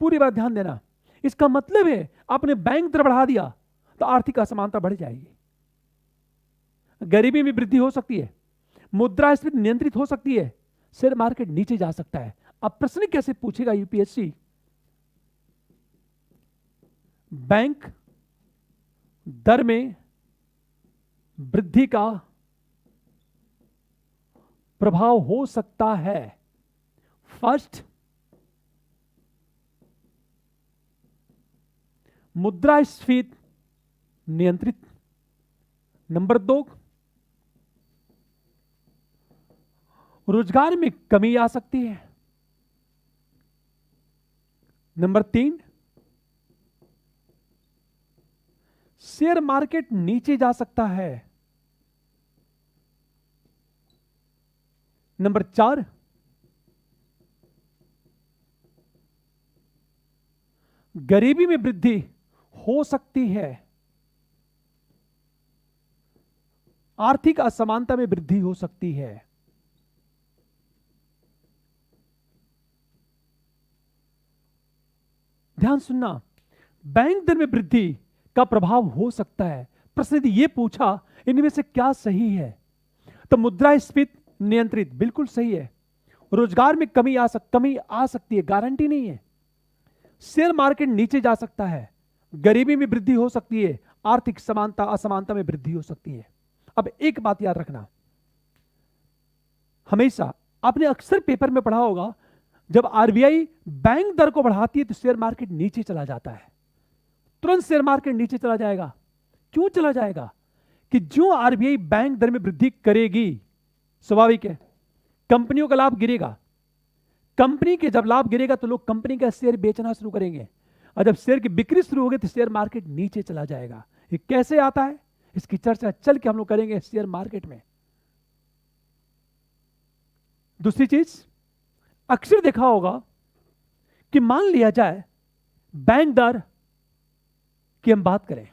पूरी बात ध्यान देना, इसका मतलब है आपने बैंक दर बढ़ा दिया तो आर्थिक असमानता बढ़ जाएगी, गरीबी में वृद्धि हो सकती है, मुद्रास्फीति नियंत्रित हो सकती है, शेयर मार्केट नीचे जा सकता है। अब प्रश्न कैसे पूछेगा यूपीएससी? बैंक दर में वृद्धि का प्रभाव हो सकता है। फर्स्ट, मुद्रास्फीति नियंत्रित। नंबर 2, रोजगार में कमी आ सकती है। नंबर 3, शेयर मार्केट नीचे जा सकता है। नंबर 4, गरीबी में वृद्धि हो सकती है, आर्थिक असमानता में वृद्धि हो सकती है। ध्यान सुनना, बैंक दर में वृद्धि का प्रभाव हो सकता है। प्रश्न यदि यह पूछा इनमें से क्या सही है, तो मुद्रास्फीति नियंत्रित बिल्कुल सही है। रोजगार में कमी आ सकती है, गारंटी नहीं है। शेयर मार्केट नीचे जा सकता है, गरीबी में वृद्धि हो सकती है, आर्थिक समानता असमानता में वृद्धि हो सकती है। अब एक बात याद रखना, हमेशा आपने अक्सर पेपर में पढ़ा होगा, जब आरबीआई बैंक दर को बढ़ाती है तो शेयर मार्केट नीचे चला जाता है, तुरंत शेयर मार्केट नीचे चला जाएगा। क्यों चला जाएगा? कि जो आरबीआई बैंक दर में वृद्धि करेगी, स्वाभाविक है कंपनियों का लाभ गिरेगा। कंपनी के जब लाभ गिरेगा तो लोग कंपनी का शेयर बेचना शुरू करेंगे, और जब शेयर की बिक्री शुरू होगी तो शेयर मार्केट नीचे चला जाएगा। ये कैसे आता है, इसकी चर्चा चल के हम लोग करेंगे शेयर मार्केट में। दूसरी चीज, अक्सर देखा होगा कि मान लिया जाए बैंक दर की हम बात करें,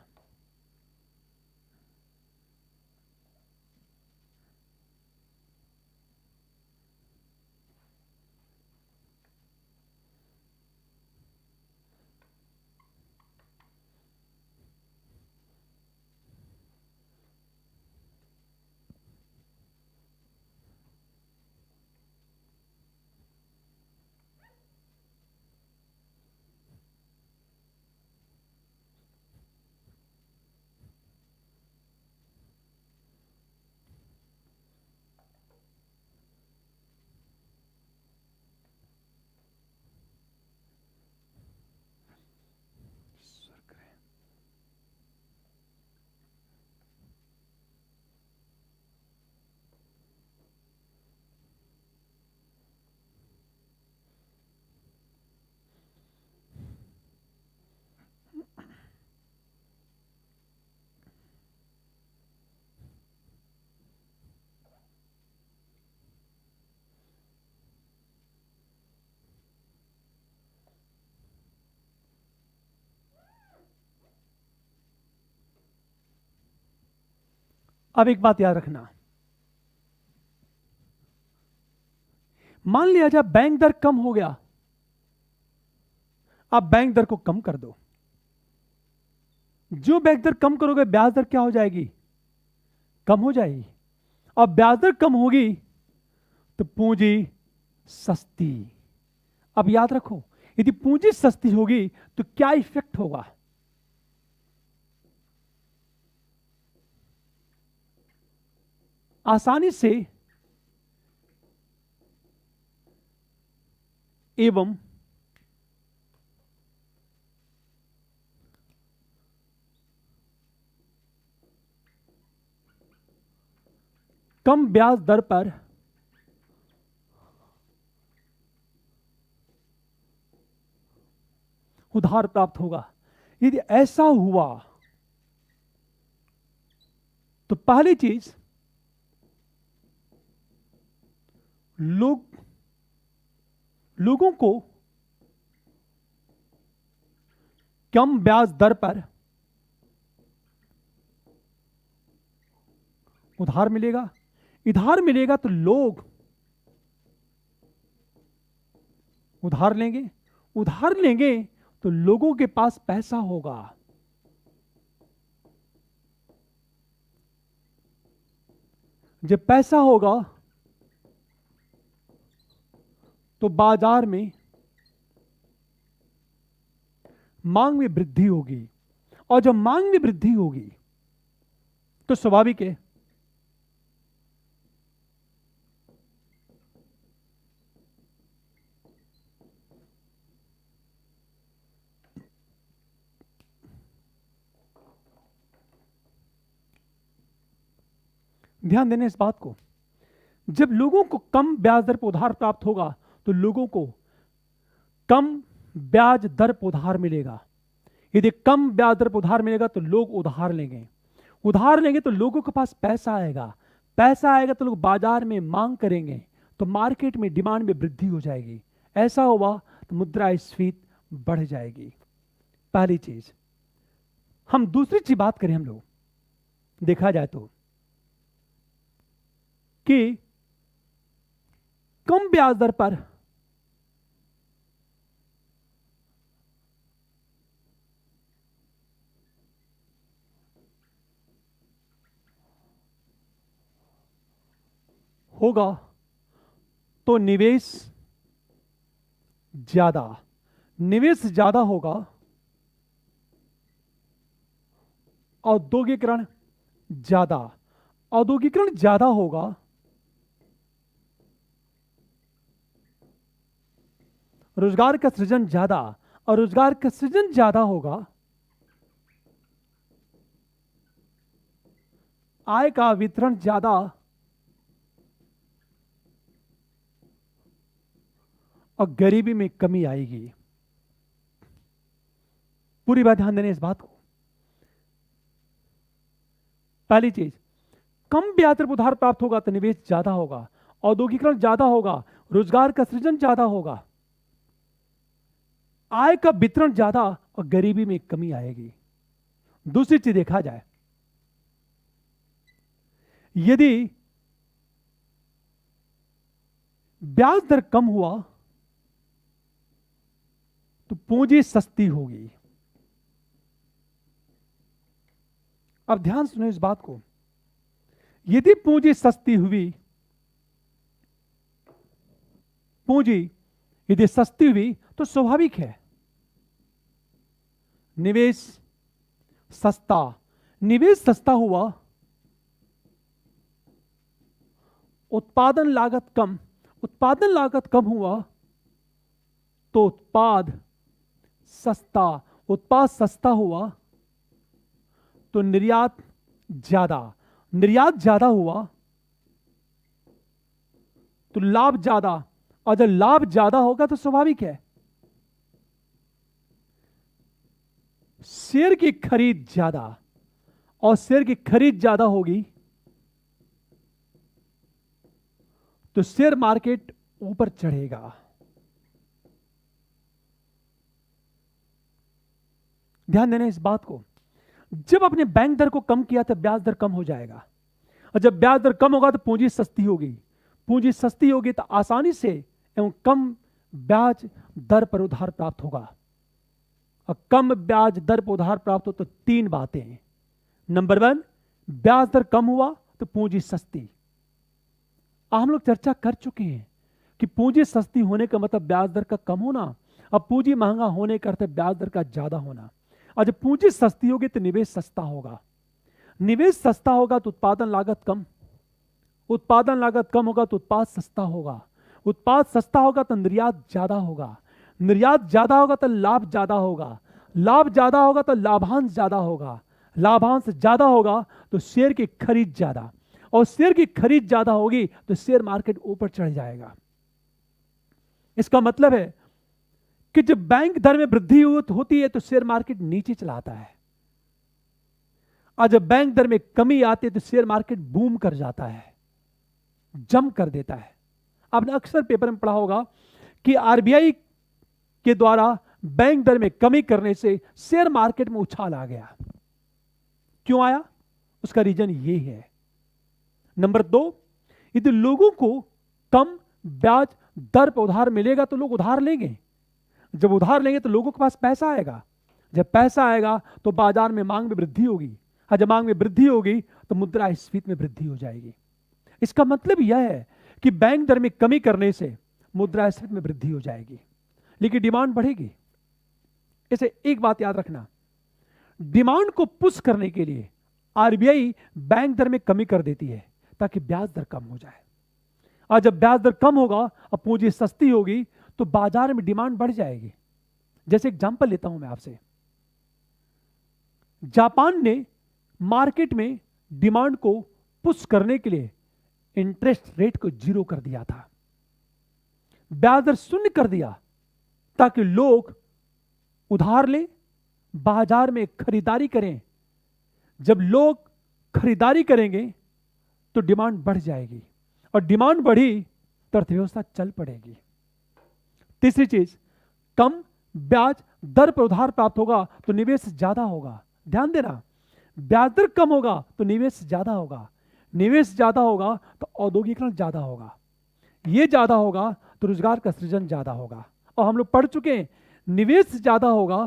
अब एक बात याद रखना, मान लिया जाए बैंक दर कम हो गया, आप बैंक दर को कम कर दो। जो बैंक दर कम करोगे ब्याज दर क्या हो जाएगी? कम हो जाएगी। अब ब्याज दर कम होगी तो पूंजी सस्ती। अब याद रखो, यदि पूंजी सस्ती होगी तो क्या इफेक्ट होगा? आसानी से एवं कम ब्याज दर पर उधार प्राप्त होगा। यदि ऐसा हुआ तो पहली चीज, लोगों को कम ब्याज दर पर उधार मिलेगा। उधार मिलेगा तो लोग उधार लेंगे। उधार लेंगे तो लोगों के पास पैसा होगा। जब पैसा होगा तो बाजार में मांग में वृद्धि होगी, और जब मांग में वृद्धि होगी तो स्वाभाविक है ध्यान देने इस बात को, जब लोगों को कम ब्याज दर पर उधार प्राप्त होगा तो लोगों को कम ब्याज दर पर उधार मिलेगा। यदि कम ब्याज दर पर उधार मिलेगा तो लोग उधार लेंगे। उधार लेंगे तो लोगों के पास पैसा आएगा। पैसा आएगा तो लोग बाजार में मांग करेंगे, तो मार्केट में डिमांड में वृद्धि हो जाएगी। ऐसा हुआ तो मुद्रास्फीति बढ़ जाएगी। पहली चीज। हम दूसरी चीज बात करें, हम लोग देखा जाए तो कि कम ब्याज दर पर होगा तो निवेश ज्यादा होगा, औद्योगिकरण ज्यादा होगा, रोजगार का सृजन ज्यादा, और रोजगार का सृजन ज्यादा होगा, आय का वितरण ज्यादा, और गरीबी में कमी आएगी। पूरी बात ध्यान देने इस बात को। पहली चीज, कम ब्याज दर पर उधार प्राप्त होगा तो निवेश ज्यादा होगा, औद्योगिकरण ज्यादा होगा, रोजगार का सृजन ज्यादा होगा, आय का वितरण ज्यादा, और गरीबी में कमी आएगी। दूसरी चीज देखा जाए, यदि ब्याज दर कम हुआ तो पूंजी सस्ती होगी। अब ध्यान सुनो इस बात को, यदि पूंजी सस्ती हुई, तो स्वाभाविक है निवेश सस्ता हुआ, उत्पादन लागत कम हुआ तो उत्पाद सस्ता हुआ तो निर्यात ज्यादा हुआ तो लाभ ज्यादा, और जब लाभ ज्यादा होगा तो स्वाभाविक है शेयर की खरीद ज्यादा, और शेयर की खरीद ज्यादा होगी तो शेयर मार्केट ऊपर चढ़ेगा। ध्यान देना इस बात को, जब अपने बैंक दर को कम किया तो ब्याज दर कम हो जाएगा, और जब ब्याज दर कम होगा तो पूंजी सस्ती होगी तो आसानी से एवं कम ब्याज दर पर उधार प्राप्त होगा। और कम ब्याज दर पर उधार प्राप्त हो तो तीन बातें। नंबर 1, ब्याज दर कम हुआ तो पूंजी सस्ती। हम लोग चर्चा कर चुके हैं कि पूंजी सस्ती होने का मतलब ब्याज दर का कम होना, और पूंजी महंगा होने का अर्थ ब्याज दर का ज्यादा होना। और जब पूंजी सस्ती होगी तो निवेश सस्ता होगा, निवेश सस्ता होगा तो उत्पादन लागत कम होगा तो उत्पाद सस्ता होगा, उत्पाद सस्ता होगा तो निर्यात ज्यादा होगा, निर्यात ज्यादा होगा तो लाभ ज्यादा होगा, लाभ ज्यादा होगा तो लाभांश ज्यादा होगा, लाभांश ज्यादा होगा तो शेयर की खरीद ज्यादा, और शेयर की खरीद ज्यादा होगी तो शेयर मार्केट ऊपर चढ़ जाएगा। इसका मतलब है कि जब बैंक दर में वृद्धि होती है तो शेयर मार्केट नीचे चला आता है, और जब बैंक दर में कमी आती है तो शेयर मार्केट बूम कर जाता है, जम कर देता है। आपने अक्सर पेपर में पढ़ा होगा कि आरबीआई के द्वारा बैंक दर में कमी करने से शेयर मार्केट में उछाल आ गया। क्यों आया? उसका रीजन ये है। नंबर 2, यदि लोगों को कम ब्याज दर पर उधार मिलेगा तो लोग उधार लेंगे, जब उधार लेंगे तो लोगों के पास पैसा आएगा, जब पैसा आएगा तो बाजार में मांग में वृद्धि होगी, और जब मांग में वृद्धि होगी तो मुद्रास्फीति में वृद्धि हो जाएगी। इसका मतलब यह है कि बैंक दर में कमी करने से मुद्रास्फीति में वृद्धि हो जाएगी, लेकिन डिमांड बढ़ेगी। इसे एक बात याद रखना, डिमांड को पुश करने के लिए आरबीआई बैंक दर में कमी कर देती है ताकि ब्याज दर कम हो जाए, और जब ब्याज दर कम होगा और पूंजी सस्ती होगी तो बाजार में डिमांड बढ़ जाएगी। जैसे एग्जांपल लेता हूं मैं आपसे, जापान ने मार्केट में डिमांड को पुश करने के लिए इंटरेस्ट रेट को 0 कर दिया था, ब्याज दर 0 कर दिया ताकि लोग उधार लें, बाजार में खरीदारी करें। जब लोग खरीदारी करेंगे तो डिमांड बढ़ जाएगी, और डिमांड बढ़ी तो अर्थव्यवस्था चल पड़ेगी। तीसरी चीज, कम ब्याज दर पर उधार प्राप्त होगा तो निवेश ज्यादा होगा। ध्यान देना, ब्याज दर कम होगा तो निवेश ज्यादा होगा, निवेश ज्यादा होगा तो औद्योगिकरण ज्यादा होगा, ये ज्यादा होगा तो रोजगार का सृजन ज्यादा होगा। और हम लोग पढ़ चुके हैं, निवेश ज्यादा होगा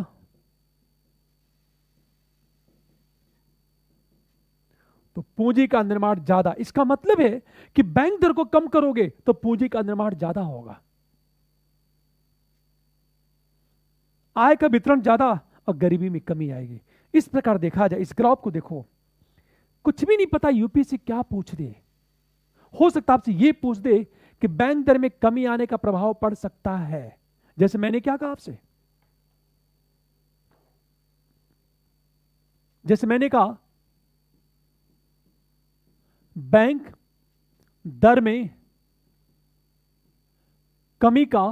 तो पूंजी का निर्माण ज्यादा। इसका मतलब है कि बैंक दर को कम करोगे तो पूंजी का निर्माण ज्यादा होगा, आय का वितरण ज्यादा और गरीबी में कमी आएगी। इस प्रकार देखा जाए, इस ग्राफ को देखो, कुछ भी नहीं पता यूपीएससी क्या पूछ दे। हो सकता है आपसे ये पूछ दे कि बैंक दर में कमी आने का प्रभाव पड़ सकता है। जैसे मैंने क्या कहा आपसे, जैसे मैंने कहा बैंक दर में कमी का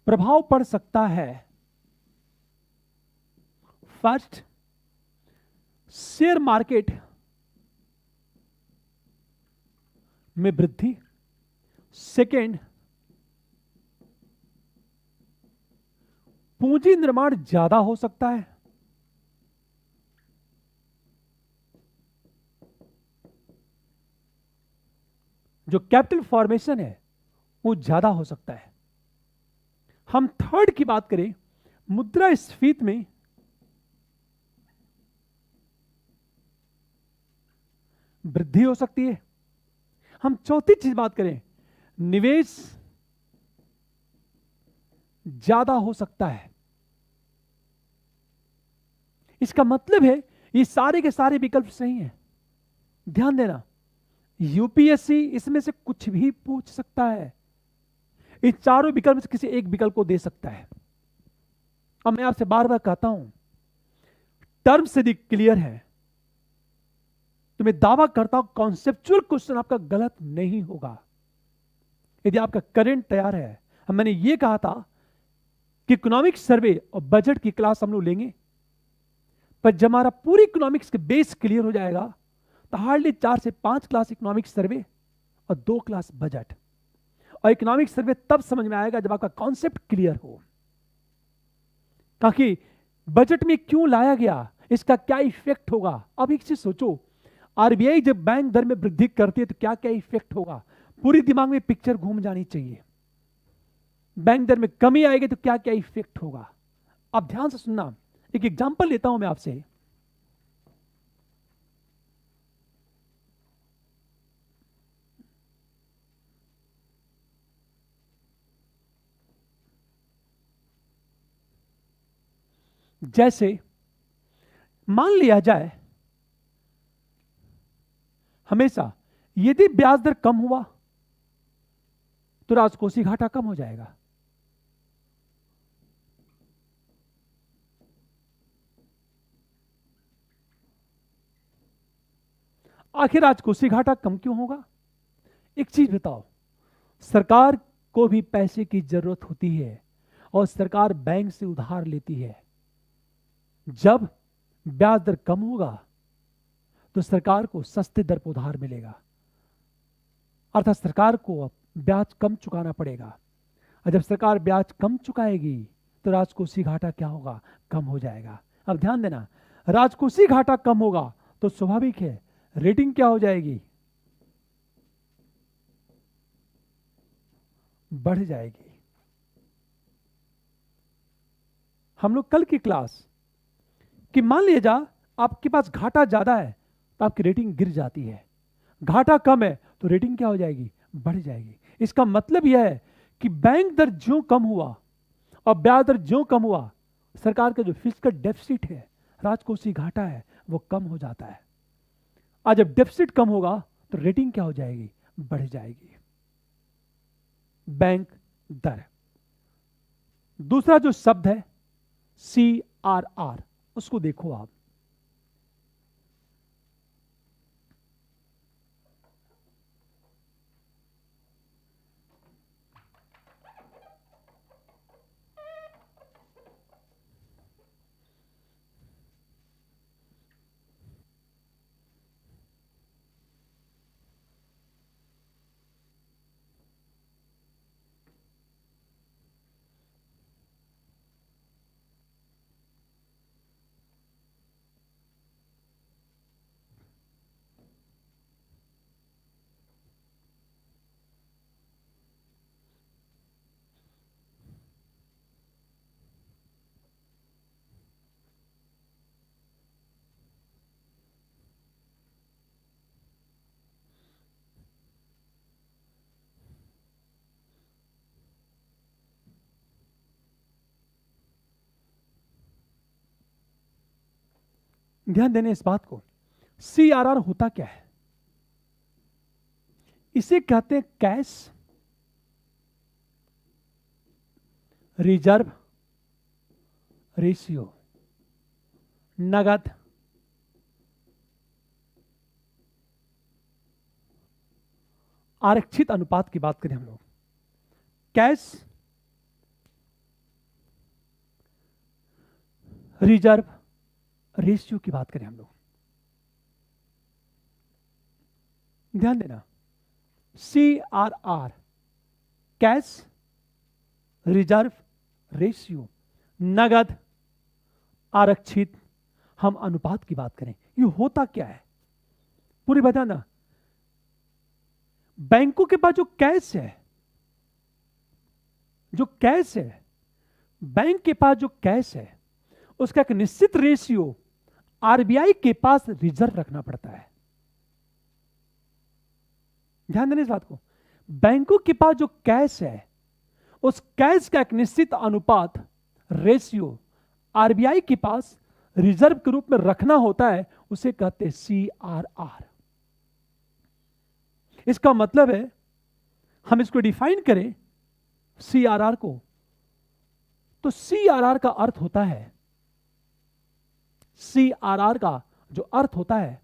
प्रभाव पड़ सकता है। फर्स्ट, शेयर मार्केट में वृद्धि। सेकेंड, पूंजी निर्माण ज्यादा हो सकता है। जो कैपिटल फॉर्मेशन है वो ज्यादा हो सकता है। हम थर्ड की बात करें, मुद्रास्फीति में वृद्धि हो सकती है। हम चौथी चीज बात करें, निवेश ज्यादा हो सकता है। इसका मतलब है ये सारे के सारे विकल्प सही हैं। ध्यान देना, यूपीएससी इसमें से कुछ भी पूछ सकता है, इन चारों विकल्प से किसी एक विकल्प को दे सकता है। अब मैं आपसे बार बार कहता हूं, टर्म्स यदि क्लियर है तो मैं दावा करता हूं कॉन्सेप्चुअल क्वेश्चन आपका गलत नहीं होगा। यदि आपका करंट तैयार है, मैंने ये कहा था कि इकोनॉमिक सर्वे और बजट की क्लास हम लोग लेंगे, पर जब हमारा पूरी इकोनॉमिक्स के बेस क्लियर हो जाएगा तो हार्डली 4 से 5 क्लास इकोनॉमिक सर्वे और 2 क्लास बजट। और इकोनॉमिक सर्वे तब समझ में आएगा जब आपका कॉन्सेप्ट क्लियर हो, ताकि बजट में क्यों लाया गया, इसका क्या इफेक्ट होगा। अब एक चीज सोचो, आरबीआई जब बैंक दर में वृद्धि करती है तो क्या क्या इफेक्ट होगा, पूरी दिमाग में पिक्चर घूम जानी चाहिए। बैंक दर में कमी आएगी तो क्या क्या इफेक्ट होगा। अब ध्यान से सुनना, एक एग्जांपल लेता हूं मैं आपसे। जैसे मान लिया जाए, हमेशा यदि ब्याज दर कम हुआ तो राजकोषीय घाटा कम हो जाएगा। आखिर राजकोषीय घाटा कम क्यों होगा? एक चीज बताओ, सरकार को भी पैसे की जरूरत होती है और सरकार बैंक से उधार लेती है। जब ब्याज दर कम होगा तो सरकार को सस्ते दर पर उधार मिलेगा, अर्थात सरकार को ब्याज कम चुकाना पड़ेगा। और जब सरकार ब्याज कम चुकाएगी तो राजकोषीय घाटा क्या होगा? कम हो जाएगा। अब ध्यान देना, राजकोषीय घाटा कम होगा तो स्वाभाविक है रेटिंग क्या हो जाएगी? बढ़ जाएगी। हम लोग कल की क्लास कि मान लिया जा आपके पास घाटा ज्यादा है तो आपकी रेटिंग गिर जाती है, घाटा कम है तो रेटिंग क्या हो जाएगी? बढ़ जाएगी। इसका मतलब यह है कि बैंक दर ज्यों कम हुआ और ब्याज दर ज्यों कम हुआ, सरकार का जो फिस्कल डेफिसिट है, राजकोषीय घाटा है, वो कम हो जाता है। आज जब डेफिसिट कम होगा तो रेटिंग क्या हो जाएगी? बढ़ जाएगी। बैंक दर। दूसरा जो शब्द है CRR, उसको देखो आप। ध्यान देने इस बात को, CRR होता क्या है? इसे कहते हैं कैश रिजर्व रेशियो, नगद आरक्षित अनुपात की बात करें हम लोग, कैश रिजर्व रेशियो की बात करें हम लोग, ध्यान देना, CRR कैश रिजर्व रेशियो, नगद आरक्षित हम अनुपात की बात करें, ये होता क्या है पूरी बताना। बैंकों के पास जो कैश है, बैंक के पास जो कैश है उसका एक निश्चित रेशियो आरबीआई के पास रिजर्व रखना पड़ता है। ध्यान देना इस बात को, बैंकों के पास जो कैश है उस कैश का एक निश्चित अनुपात रेशियो आरबीआई के पास रिजर्व के रूप में रखना होता है, उसे कहते हैं CRR। इसका मतलब है, हम इसको डिफाइन करें CRR को, तो CRR का अर्थ होता है, CRR का जो अर्थ होता है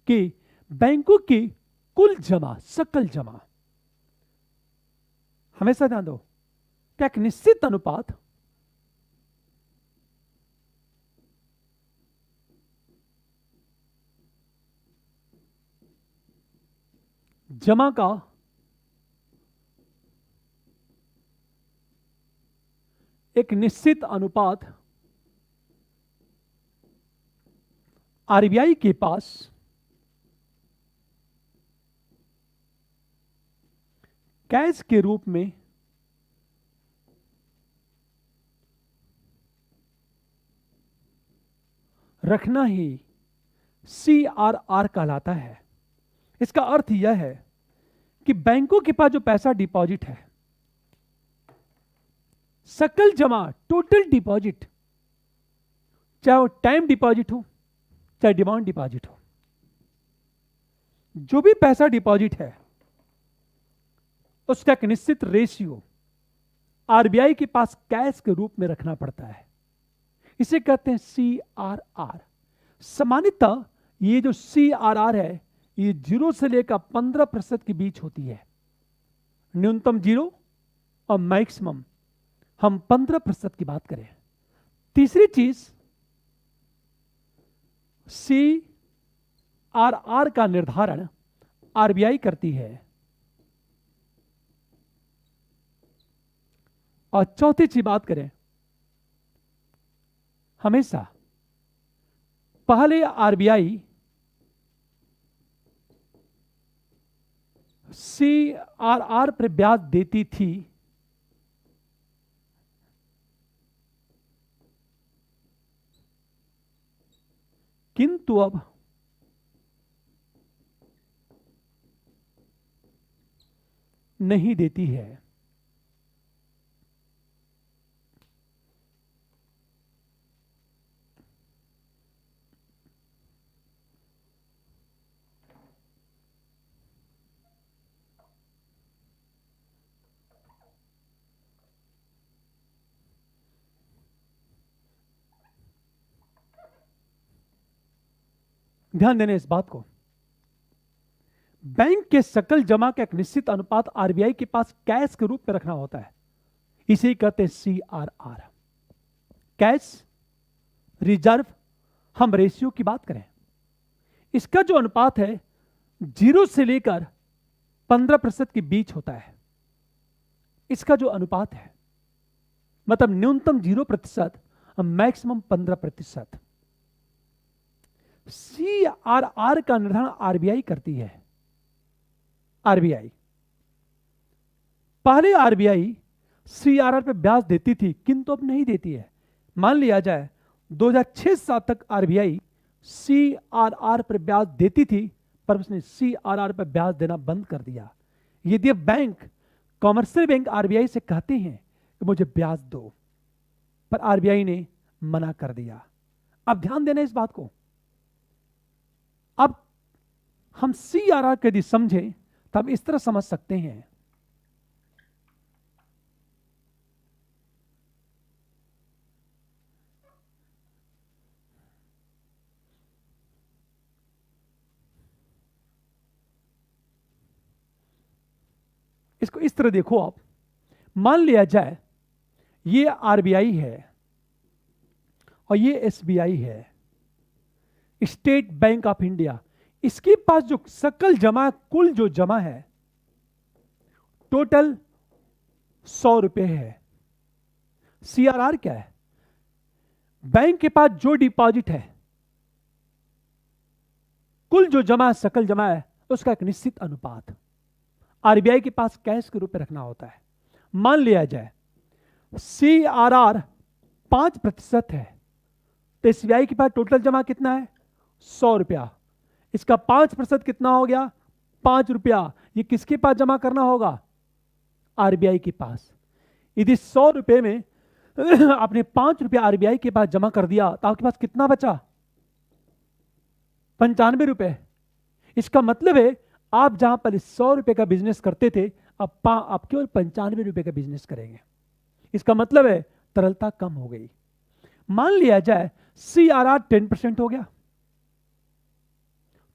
कि बैंकों की कुल जमा, सकल जमा, हमेशा ध्यान दो, क्या एक निश्चित अनुपात जमा का एक निश्चित अनुपात आरबीआई के पास कैश के रूप में रखना ही CRR कहलाता है। इसका अर्थ यह है कि बैंकों के पास जो पैसा डिपॉजिट है, सकल जमा, टोटल डिपॉजिट, चाहे वो टाइम डिपॉजिट हो चाहे डिमांड डिपॉजिट हो, जो भी पैसा डिपॉजिट है उसका एक निश्चित रेशियो आरबीआई के पास कैश के रूप में रखना पड़ता है, इसे कहते हैं CRR। सामान्यतः ये जो CRR है ये 0 से लेकर 15% के बीच होती है, न्यूनतम 0 और मैक्सिमम हम 15% की बात करें। तीसरी चीज, CRR का निर्धारण आरबीआई करती है, और चौथी चीज बात करें, हमेशा पहले आरबीआई CRR पर ब्याज देती थी, किंतु अब नहीं देती है। ध्यान देने इस बात को, बैंक के सकल जमा का एक निश्चित अनुपात आरबीआई के पास कैश के रूप में रखना होता है, इसे ही कहते हैं CRR। कैश रिजर्व हम रेशियो की बात करें, इसका जो अनुपात है 0 से लेकर 15% के बीच होता है। इसका जो अनुपात है मतलब न्यूनतम 0% और मैक्सिमम 15%। CRR का निर्धारण आरबीआई करती है। आरबीआई पहले आरबीआई CRR पे ब्याज देती थी, किंतु अब नहीं देती है। मान लिया जाए 2006-7 तक आरबीआई CRR पर ब्याज देती थी, पर उसने CRR पर ब्याज देना बंद कर दिया। यदि बैंक, कॉमर्शियल बैंक आरबीआई से कहते हैं कि मुझे ब्याज दो, पर आरबीआई ने मना कर दिया। अब ध्यान देना इस बात को, अब हम CRR को यदि समझें तो हम इस तरह समझ सकते हैं, इसको इस तरह देखो आप, मान लिया जाए ये RBI है और ये SBI है, स्टेट बैंक ऑफ इंडिया। इसके पास जो सकल जमा, कुल जो जमा है टोटल 100 रुपए है। CRR क्या है? बैंक के पास जो डिपॉजिट है, कुल जो जमा सकल जमा है, उसका एक निश्चित अनुपात RBI के पास कैश के रूप में रखना होता है। मान लिया जाए CRR 5% है, तो SBI के पास टोटल जमा कितना है? 100 रुपया। इसका 5% कितना हो गया? 5 रुपया। ये किसके पास जमा करना होगा? RBI के पास। यदि 100 रुपए में आपने 5 रुपया RBI के पास जमा कर दिया तो आपके पास कितना बचा? 95 रुपए। इसका मतलब है आप जहां पर 100 रुपए का बिजनेस करते थे, अब आप केवल 95 रुपए का बिजनेस करेंगे। इसका मतलब है तरलता कम हो गई। मान लिया जाए CRR 10% हो गया,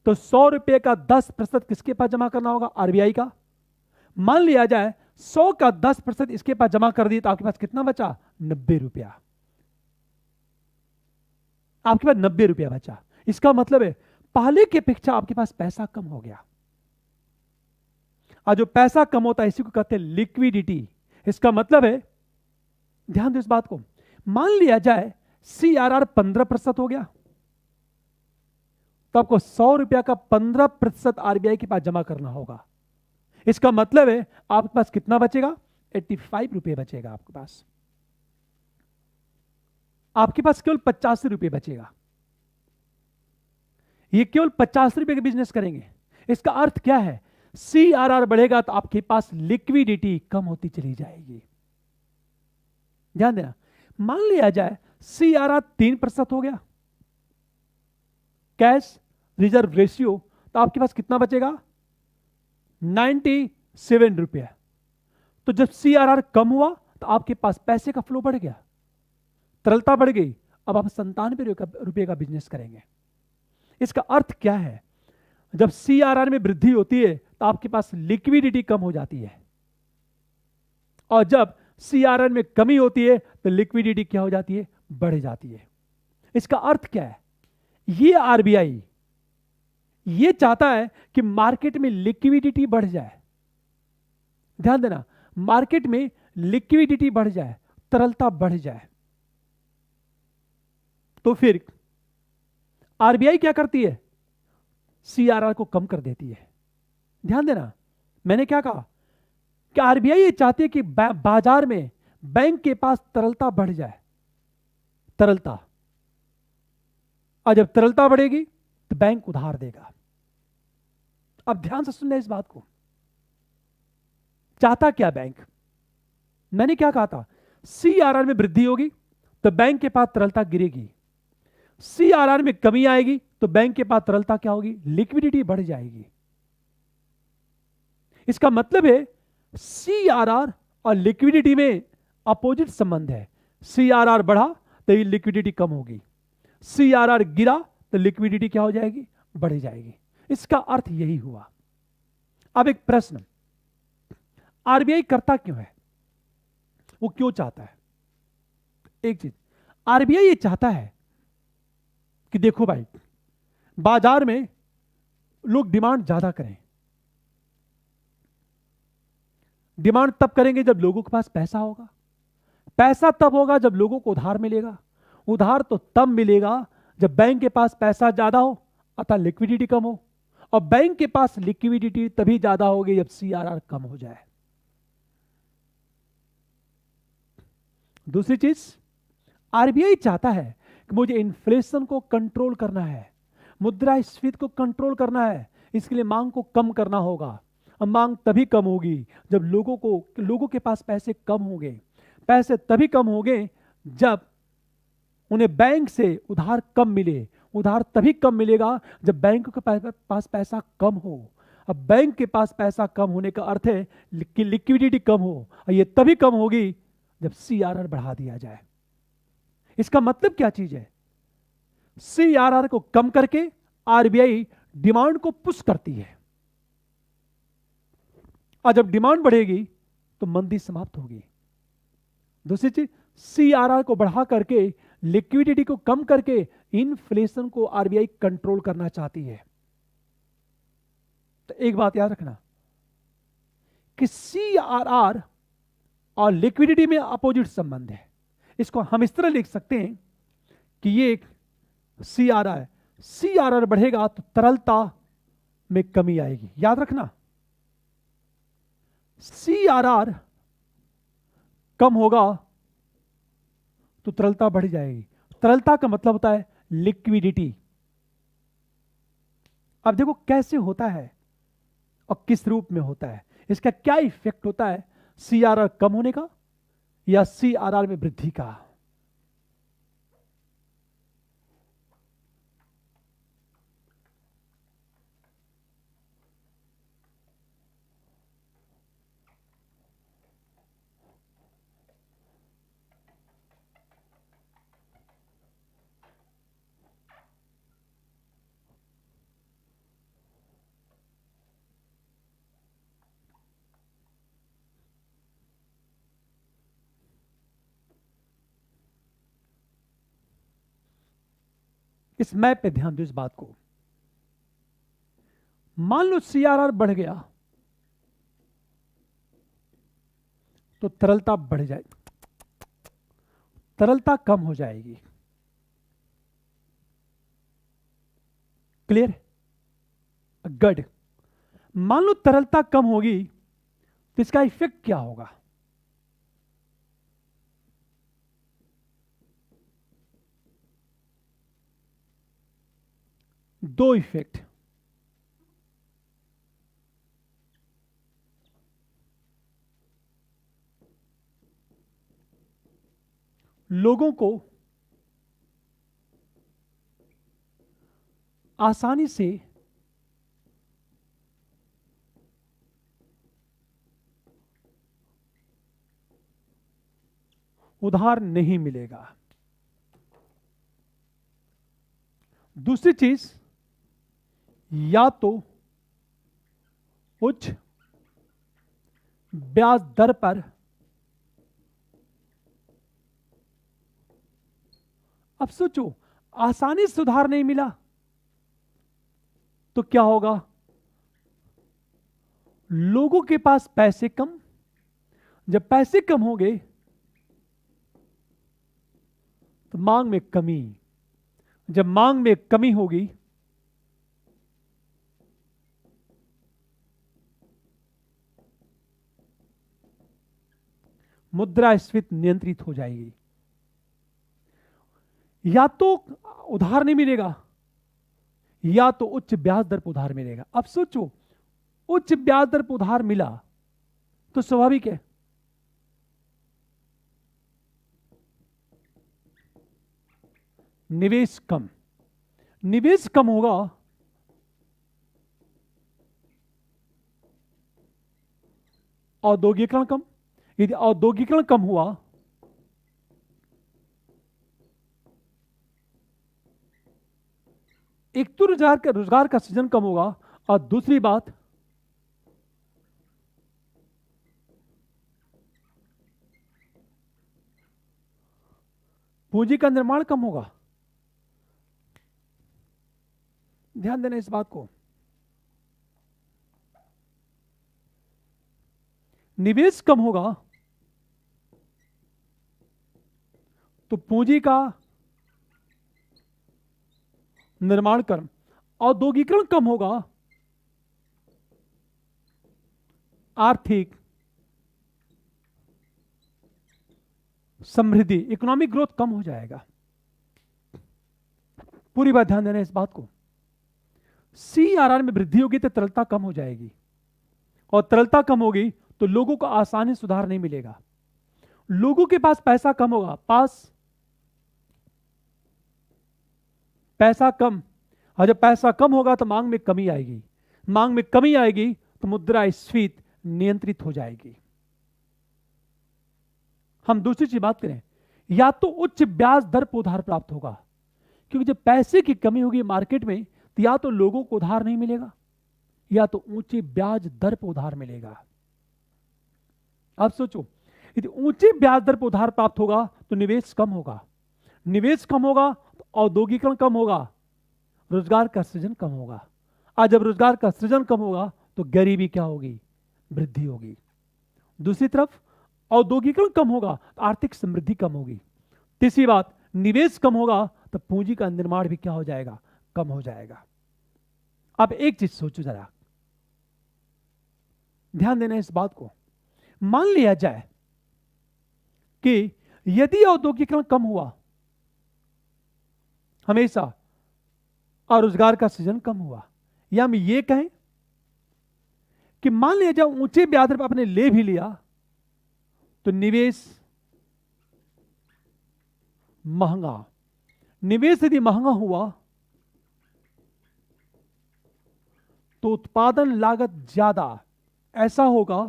तो 100 रुपए का 10% किसके पास जमा करना होगा? RBI का। मान लिया जाए 100 का 10% इसके पास जमा कर दिए तो आपके पास कितना बचा? 90 रुपया। आपके पास 90 रुपया बचा। इसका मतलब है पहले की अपेक्षा आपके पास पैसा कम हो गया। और जो पैसा कम होता है इसी को कहते हैं लिक्विडिटी। इसका मतलब है, ध्यान दो इस बात को, मान लिया जाए CRR 15% हो गया, तो आपको 100 रुपया का 15% RBI के पास जमा करना होगा। इसका मतलब है आपके पास कितना बचेगा? 85 रुपए बचेगा आपके पास। आपके पास केवल 85 रुपए बचेगा। ये केवल 50 रुपए के बिजनेस करेंगे। इसका अर्थ क्या है? CRR बढ़ेगा तो आपके पास लिक्विडिटी कम होती चली जाएगी। ध्यान देना। मान लिया जाए CRR 3% हो गया, कैश रिजर्व रेशियो, तो आपके पास कितना बचेगा? 97 रुपया। तो जब CRR कम हुआ तो आपके पास पैसे का फ्लो बढ़ गया, तरलता बढ़ गई। अब आप 97 रुपये का बिजनेस करेंगे। इसका अर्थ क्या है? जब CRR में वृद्धि होती है तो आपके पास लिक्विडिटी कम हो जाती है, और जब CRR में कमी होती है तो लिक्विडिटी क्या हो जाती है? बढ़ जाती है। इसका अर्थ क्या है? ये RBI ये चाहता है कि मार्केट में लिक्विडिटी बढ़ जाए। ध्यान देना, मार्केट में लिक्विडिटी बढ़ जाए, तरलता बढ़ जाए। तो फिर RBI क्या करती है? CRR को कम कर देती है। ध्यान देना, मैंने क्या कहा कि RBI ये चाहती है कि बाजार में बैंक के पास तरलता बढ़ जाए, तरलता। और जब तरलता बढ़ेगी तो बैंक उधार देगा। अब ध्यान से सुनना इस बात को, चाहता क्या बैंक? मैंने क्या कहा था? CRR में वृद्धि होगी तो बैंक के पास तरलता गिरेगी, CRR में कमी आएगी तो बैंक के पास तरलता क्या होगी? लिक्विडिटी बढ़ जाएगी। इसका मतलब है CRR और लिक्विडिटी में अपोजिट संबंध है। CRR बढ़ा तो ये लिक्विडिटी कम होगी, CRR गिरा तो लिक्विडिटी क्या हो जाएगी? बढ़ जाएगी। इसका अर्थ यही हुआ। अब एक प्रश्न, RBI करता क्यों है? वो क्यों चाहता है? एक चीज, RBI ये चाहता है कि देखो भाई, बाजार में लोग डिमांड ज्यादा करें। डिमांड तब करेंगे जब लोगों के पास पैसा होगा, पैसा तब होगा जब लोगों को उधार मिलेगा, उधार तो तब मिलेगा जब बैंक के पास पैसा ज्यादा हो अतः लिक्विडिटी कम हो, और बैंक के पास लिक्विडिटी तभी ज्यादा होगी जब CRR कम हो जाए। दूसरी चीज, RBI चाहता है कि मुझे इन्फ्लेशन को कंट्रोल करना है, मुद्रास्फीति को कंट्रोल करना है, इसके लिए मांग को कम करना होगा। अब मांग तभी कम होगी जब लोगों के पास पैसे कम होंगे। पैसे तभी कम होंगे जब उन्हें बैंक से उधार कम मिले, उधार तभी कम मिलेगा जब बैंक के पास पैसा कम हो। अब बैंक के पास पैसा कम होने का अर्थ है कि लिक्विडिटी कम हो, और ये तभी कम होगी जब सीआरआर बढ़ा दिया जाए। इसका मतलब क्या चीज है? सीआरआर को कम करके आरबीआई डिमांड को पुश करती है, और जब डिमांड बढ़ेगी तो मंदी समाप्त होगी। दूसरी चीज, सीआरआर को बढ़ा करके, लिक्विडिटी को कम करके इन्फ्लेशन को आरबीआई कंट्रोल करना चाहती है। तो एक बात याद रखना कि सीआरआर और लिक्विडिटी में अपोजिट संबंध है। इसको हम इस तरह लिख सकते हैं कि ये एक सीआरआर है, सीआरआर बढ़ेगा तो तरलता में कमी आएगी। याद रखना, सीआरआर कम होगा तो तरलता बढ़ जाएगी। तरलता का मतलब होता है लिक्विडिटी। अब देखो कैसे होता है और किस रूप में होता है, इसका क्या इफेक्ट होता है सीआरआर कम होने का या सीआरआर में वृद्धि का। इस मैप पे ध्यान दो इस बात को। मान लो सीआरआर बढ़ गया तो तरलता बढ़ जाए, तरलता कम हो जाएगी। क्लियर? गुड। मान लो तरलता कम होगी तो इसका इफेक्ट क्या होगा? दो इफेक्ट। लोगों को आसानी से उधार नहीं मिलेगा। दूसरी चीज, या तो उच्च ब्याज दर पर अब सोचो, आसानी से सुधार नहीं मिला तो क्या होगा? लोगों के पास पैसे कम, जब पैसे कम होंगे तो मांग में कमी, जब मांग में कमी होगी मुद्रास्फीति नियंत्रित हो जाएगी। या तो उधार नहीं मिलेगा या तो उच्च ब्याज दर पर उधार मिलेगा। अब सोचो, उच्च ब्याज दर पर उधार मिला तो स्वाभाविक है निवेश कम, निवेश कम होगा औद्योगिकरण कम। यदि औद्योगिकरण कम हुआ एक तो रोजगार का सृजन कम होगा, और दूसरी बात पूंजी का निर्माण कम होगा। ध्यान देना इस बात को। निवेश कम होगा तो पूंजी का निर्माण कम, औद्योगिकरण कम होगा, आर्थिक समृद्धि, इकोनॉमिक ग्रोथ कम हो जाएगा। पूरी बात ध्यान देना इस बात को। सीआरआर में वृद्धि होगी तो तरलता कम हो जाएगी, और तरलता कम होगी तो लोगों को आसानी से सुधार नहीं मिलेगा। लोगों के पास पैसा कम होगा, पास पैसा कम, और जब पैसा कम होगा तो मांग में कमी आएगी, मांग में कमी आएगी तो मुद्रास्फीति नियंत्रित हो जाएगी। हम दूसरी चीज बात करें, या तो उच्च ब्याज दर पर उधार प्राप्त होगा, क्योंकि जब पैसे की कमी होगी मार्केट में तो या तो लोगों को उधार नहीं मिलेगा या तो ऊंचे ब्याज दर पर उधार मिलेगा। अब सोचो, यदि ऊंचे ब्याज दर पर उधार प्राप्त होगा तो निवेश कम होगा, निवेश कम होगा तो औद्योगिकरण कम होगा, रोजगार का सृजन कम होगा। आज जब रोजगार का सृजन कम होगा तो गरीबी क्या होगी, वृद्धि होगी। दूसरी तरफ औद्योगिकरण कम होगा तो आर्थिक समृद्धि कम होगी। तीसरी बात, निवेश कम होगा तो पूंजी का निर्माण भी क्या हो जाएगा, कम हो जाएगा। अब एक चीज सोचो जरा, ध्यान देना इस बात को। मान लिया जाए कि यदि औद्योगिकरण कम हुआ हमेशा और रोजगार का सृजन कम हुआ, या हम ये कहें कि मान लिया जाए ऊंचे ब्याज दर पर आपने ले भी लिया तो निवेश महंगा, निवेश यदि महंगा हुआ तो उत्पादन लागत ज्यादा, ऐसा होगा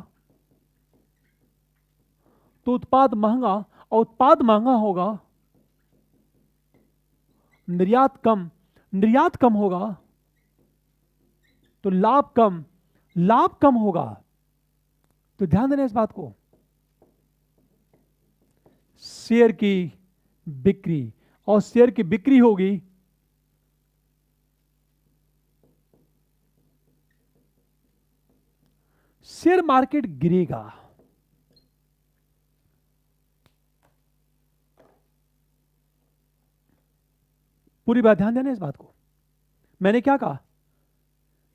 तो उत्पाद महंगा, और उत्पाद महंगा होगा निर्यात कम, निर्यात कम होगा तो लाभ कम, लाभ कम होगा। तो ध्यान देना इस बात को, शेयर की बिक्री, और शेयर की बिक्री होगी शेयर मार्केट गिरेगा। पूरी बात ध्यान देना इस बात को। मैंने क्या कहा,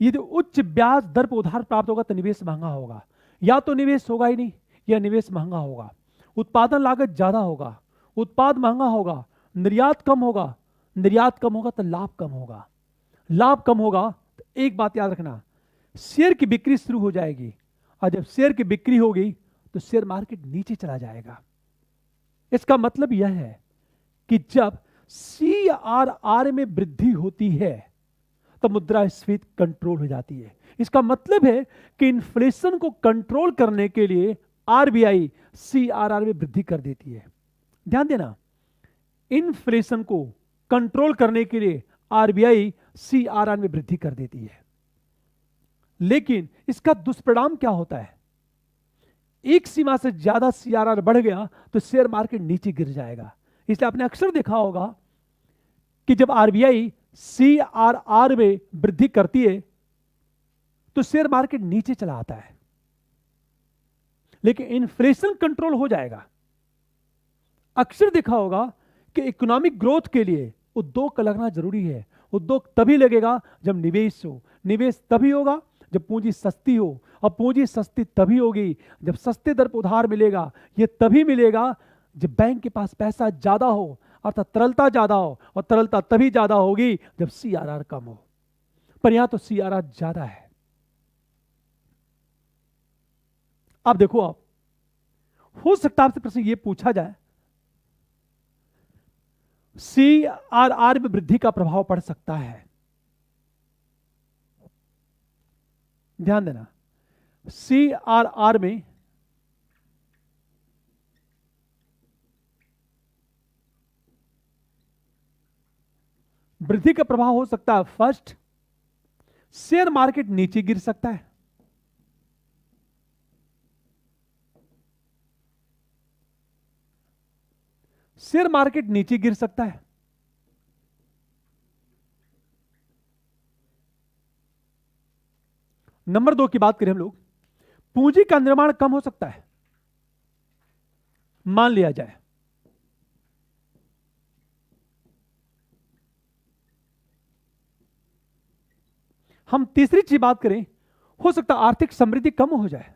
यदि उच्च ब्याज दर पर उधार प्राप्त होगा तो निवेश महंगा होगा, या तो निवेश होगा ही नहीं या निवेश महंगा होगा, उत्पादन लागत ज्यादा होगा, उत्पाद महंगा होगा, निर्यात कम होगा, निर्यात कम होगा तो लाभ कम होगा, लाभ कम होगा तो एक बात याद रखना, शेयर की बिक्री शुरू हो जाएगी, और जब शेयर की बिक्री होगी तो शेयर मार्केट नीचे चला जाएगा। इसका मतलब यह है कि जब CRR में वृद्धि होती है तो मुद्रास्फीति कंट्रोल हो जाती है। इसका मतलब है कि इन्फ्लेशन को कंट्रोल करने के लिए RBI CRR में वृद्धि कर देती है। ध्यान देना, इन्फ्लेशन को कंट्रोल करने के लिए RBI CRR में वृद्धि कर देती है। लेकिन इसका दुष्परिणाम क्या होता है, एक सीमा से ज्यादा CRR बढ़ गया तो शेयर मार्केट नीचे गिर जाएगा। इसलिए आपने अक्सर देखा होगा कि जब RBI CRR में वृद्धि करती है तो शेयर मार्केट नीचे चला आता है, लेकिन इन्फ्लेशन कंट्रोल हो जाएगा। अक्सर देखा होगा कि इकोनॉमिक ग्रोथ के लिए उद्योग का लगना जरूरी है। उद्योग तभी लगेगा जब निवेश हो, निवेश तभी होगा जब पूंजी सस्ती हो, और पूंजी सस्ती तभी होगी जब सस्ते दर पर उधार मिलेगा। यह तभी मिलेगा जब बैंक के पास पैसा ज्यादा हो, अर्थात तरलता ज्यादा हो, और तरलता तभी ज्यादा होगी जब CRR कम हो। पर यहां तो CRR ज्यादा है। अब देखो, आप हो सकता है आपसे प्रश्न यह पूछा जाए, CRR में वृद्धि का प्रभाव पड़ सकता है। ध्यान देना, CRR में वृद्धि का प्रभाव हो सकता है। फर्स्ट, शेयर मार्केट नीचे गिर सकता है। शेयर मार्केट नीचे गिर सकता है। नंबर 2 की बात करें हम लोग, पूंजी का निर्माण कम हो सकता है। मान लिया जाए हम तीसरी चीज बात करें, हो सकता है आर्थिक समृद्धि कम हो जाए।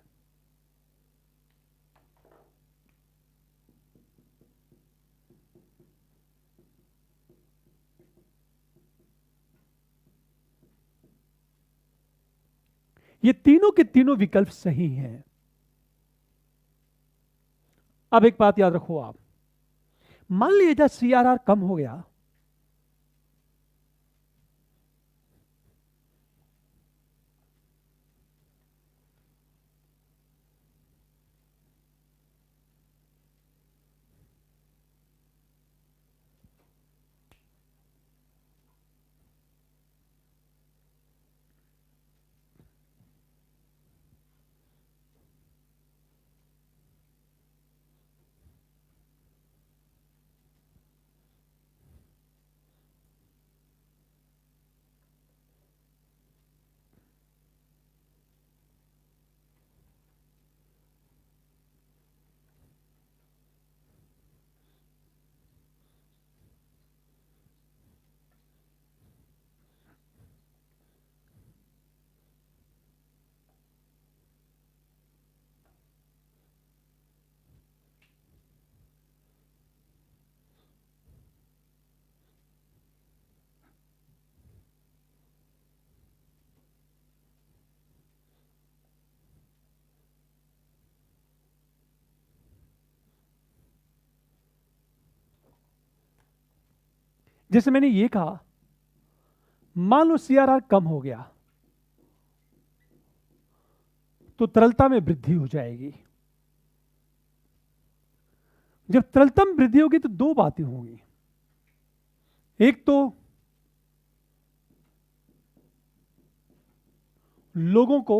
ये तीनों के तीनों विकल्प सही हैं। अब एक बात याद रखो, आप मान लीजिए जब CRR कम हो गया जैसे मैंने ये कहा, मान लो सीआरआर कम हो गया तो तरलता में वृद्धि हो जाएगी। जब तरलता में वृद्धि होगी तो दो बातें होंगी। एक तो लोगों को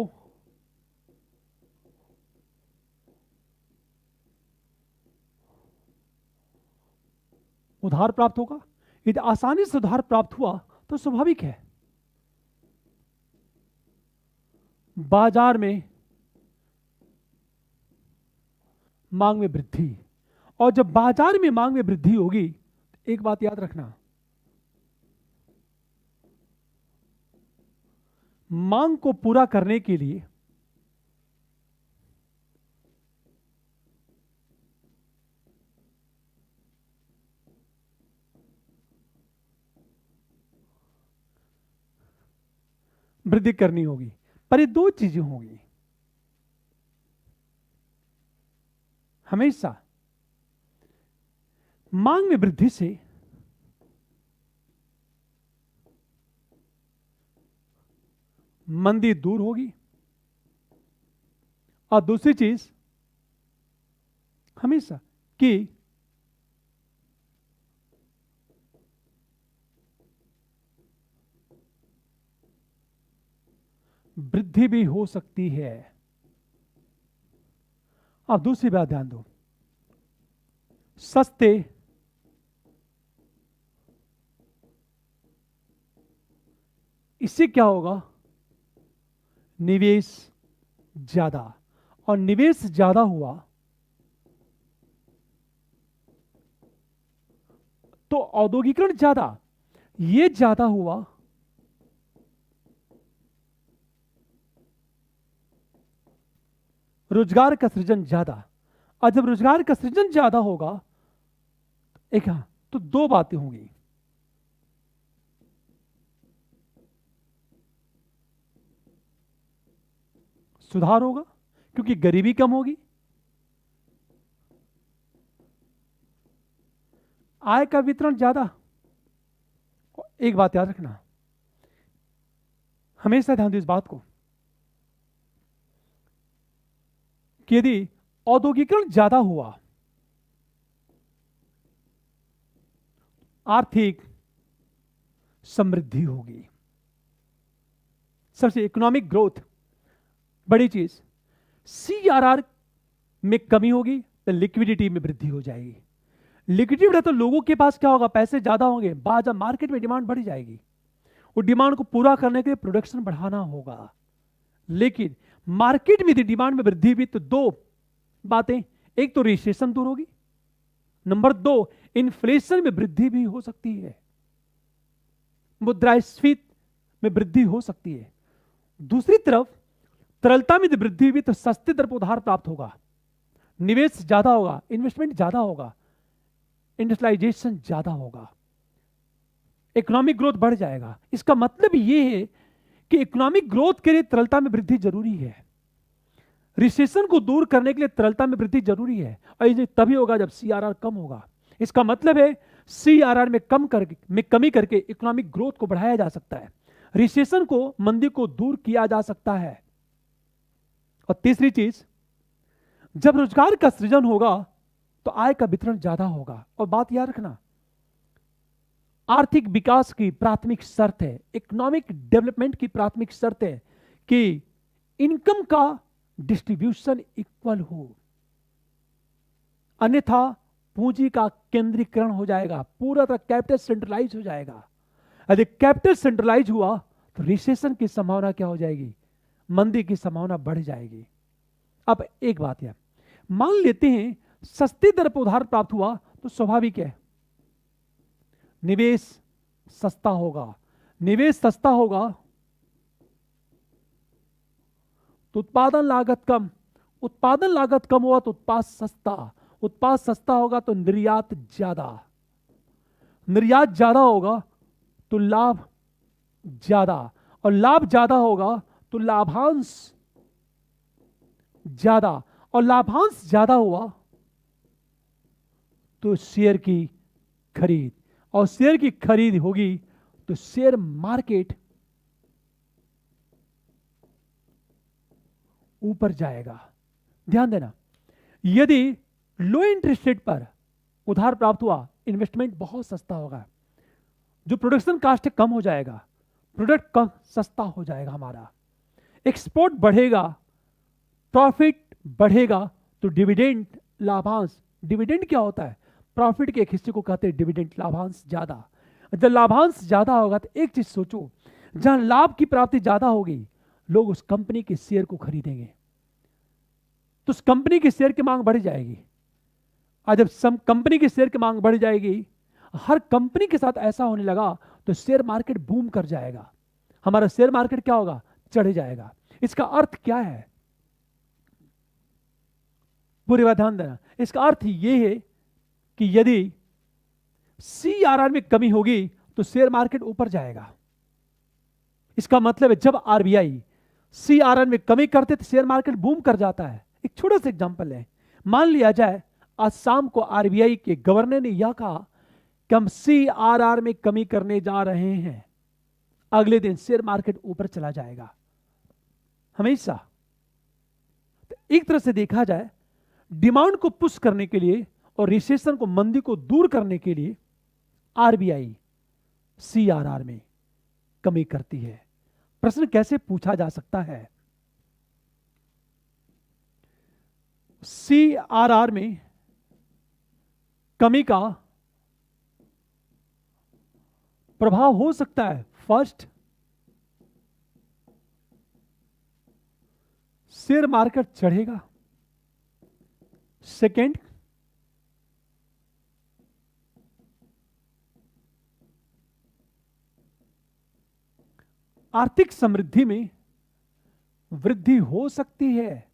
उधार प्राप्त होगा। यदि आसानी से उधार प्राप्त हुआ तो स्वाभाविक है बाजार में मांग में वृद्धि। और जब बाजार में मांग में वृद्धि होगी, एक बात याद रखना, मांग को पूरा करने के लिए वृद्धि करनी होगी। पर ये दो चीजें होंगी। हमेशा मांग में वृद्धि से मंदी दूर होगी, और दूसरी चीज हमेशा कि वृद्धि भी हो सकती है। अब दूसरी बात ध्यान दो, सस्ते इससे क्या होगा, निवेश ज्यादा, और निवेश ज्यादा हुआ तो औद्योगिकरण ज्यादा, ये ज्यादा हुआ रोजगार का सृजन ज्यादा। और जब रोजगार का सृजन ज्यादा होगा, एक तो दो बातें होंगी। सुधार होगा क्योंकि गरीबी कम होगी, आय का वितरण ज्यादा। एक बात याद रखना, हमेशा ध्यान दो इस बात को कि यदि औद्योगिकरण ज्यादा हुआ, आर्थिक समृद्धि होगी। सबसे इकोनॉमिक ग्रोथ बड़ी चीज। सीआरआर में कमी होगी तो लिक्विडिटी में वृद्धि हो जाएगी। लिक्विडिटी बढ़े तो लोगों के पास क्या होगा, पैसे ज्यादा होंगे, बाजार मार्केट में डिमांड बढ़ जाएगी। वो डिमांड को पूरा करने के लिए प्रोडक्शन बढ़ाना होगा। लेकिन मार्केट में यदि डिमांड में वृद्धि भी, तो दो बातें, एक तो रिसेशन दूर होगी, नंबर दो इन्फ्लेशन में वृद्धि भी हो सकती है, मुद्रास्फीति में वृद्धि हो सकती है। दूसरी तरफ तरलता में वृद्धि हुई तो सस्ते दर पर उधार प्राप्त होगा, निवेश ज्यादा होगा, इन्वेस्टमेंट ज्यादा होगा, इंडस्ट्रियलाइजेशन ज्यादा होगा, इकोनॉमिक ग्रोथ बढ़ जाएगा। इसका मतलब यह है कि इकोनॉमिक ग्रोथ के लिए तरलता में वृद्धि जरूरी है। रिसेशन को दूर करने के लिए तरलता में वृद्धि जरूरी है, और ये तभी होगा जब सीआरआर कम होगा। इसका मतलब है सीआरआर में कमी करके इकोनॉमिक ग्रोथ को बढ़ाया जा सकता है, रिसेशन को, मंदी को दूर किया जा सकता है। और तीसरी चीज, जब रोजगार का सृजन होगा तो आय का वितरण ज्यादा होगा। और बात याद रखना, आर्थिक विकास की प्राथमिक शर्त है, इकोनॉमिक डेवलपमेंट की प्राथमिक शर्त है कि इनकम का डिस्ट्रीब्यूशन इक्वल हो, अन्यथा पूंजी का केंद्रीकरण हो जाएगा, पूरा तरह कैपिटल सेंट्रलाइज हो जाएगा। यदि कैपिटल सेंट्रलाइज हुआ तो रिसेशन की संभावना क्या हो जाएगी, मंदी की संभावना बढ़ जाएगी। अब एक बात है, मान लेते हैं सस्ती दर पर उधार प्राप्त हुआ तो स्वाभाविक है निवेश सस्ता होगा, निवेश सस्ता होगा तो उत्पादन लागत कम, उत्पादन लागत कम हुआ तो उत्पाद सस्ता, उत्पाद सस्ता होगा तो निर्यात ज्यादा, निर्यात ज्यादा होगा तो लाभ ज्यादा, और लाभ ज्यादा होगा तो लाभांश ज्यादा, और लाभांश ज्यादा हुआ तो शेयर की खरीद, और शेयर की खरीद होगी तो शेयर मार्केट ऊपर जाएगा। ध्यान देना, यदि लो इंटरेस्ट रेट पर उधार प्राप्त हुआ, इन्वेस्टमेंट बहुत सस्ता होगा, जो प्रोडक्शन कास्ट है कम हो जाएगा, प्रोडक्ट कम सस्ता हो जाएगा, हमारा एक्सपोर्ट बढ़ेगा, प्रॉफिट बढ़ेगा, तो डिविडेंड लाभांश, डिविडेंड क्या होता है? प्रॉफिट के एक हिस्से को कहते हैं डिविडेंड, लाभांश ज्यादा। जब लाभांश ज्यादा होगा तो एक चीज सोचो, जहां लाभ की प्राप्ति ज्यादा होगी, लोग उस कंपनी के शेयर को खरीदेंगे, तो उस कंपनी के शेयर की मांग बढ़ जाएगी। और जब कंपनी के शेयर की मांग बढ़ जाएगी, हर कंपनी के साथ ऐसा होने लगा, तो शेयर मार्केट बूम कर जाएगा, हमारा शेयर मार्केट क्या होगा? चढ़ जाएगा। इसका अर्थ क्या है? पूरी बात ध्यान देना। इसका अर्थ यह है कि यदि CRR में कमी होगी तो शेयर मार्केट ऊपर जाएगा। इसका मतलब है जब RBI CRR में कमी करते तो शेयर मार्केट बूम कर जाता है। एक छोटा सा एग्जांपल है, मान लिया जाए आज शाम को RBI के गवर्नर ने यह कहा कि हम CRR में कमी करने जा रहे हैं, अगले दिन शेयर मार्केट ऊपर चला जाएगा हमेशा। तो एक तरह से देखा जाए, डिमांड को पुश करने के लिए और रिसेशन को, मंदी को दूर करने के लिए RBI CRR में कमी करती है। प्रश्न कैसे पूछा जा सकता है? CRR में कमी का प्रभाव हो सकता है, फर्स्ट, शेयर मार्केट चढ़ेगा, सेकेंड, आर्थिक समृद्धि में वृद्धि हो सकती है।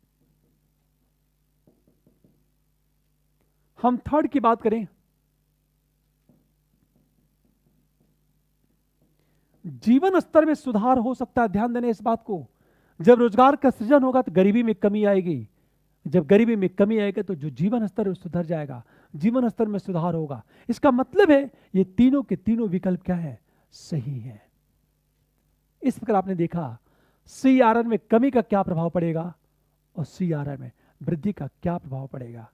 हम थर्ड की बात करें, जीवन स्तर में सुधार हो सकता है। ध्यान देना इस बात को, जब रोजगार का सृजन होगा तो गरीबी में कमी आएगी, जब गरीबी में कमी आएगी तो जो जीवन स्तर सुधर जाएगा, जीवन स्तर में सुधार होगा। इसका मतलब है ये तीनों के तीनों विकल्प क्या है? सही है। इस प्रकार आपने देखा CRR में कमी का क्या प्रभाव पड़ेगा और CRR में वृद्धि का क्या प्रभाव पड़ेगा।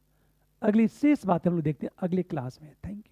अगली शेष बातें हम लोग देखते हैं अगले क्लास में। Thank you.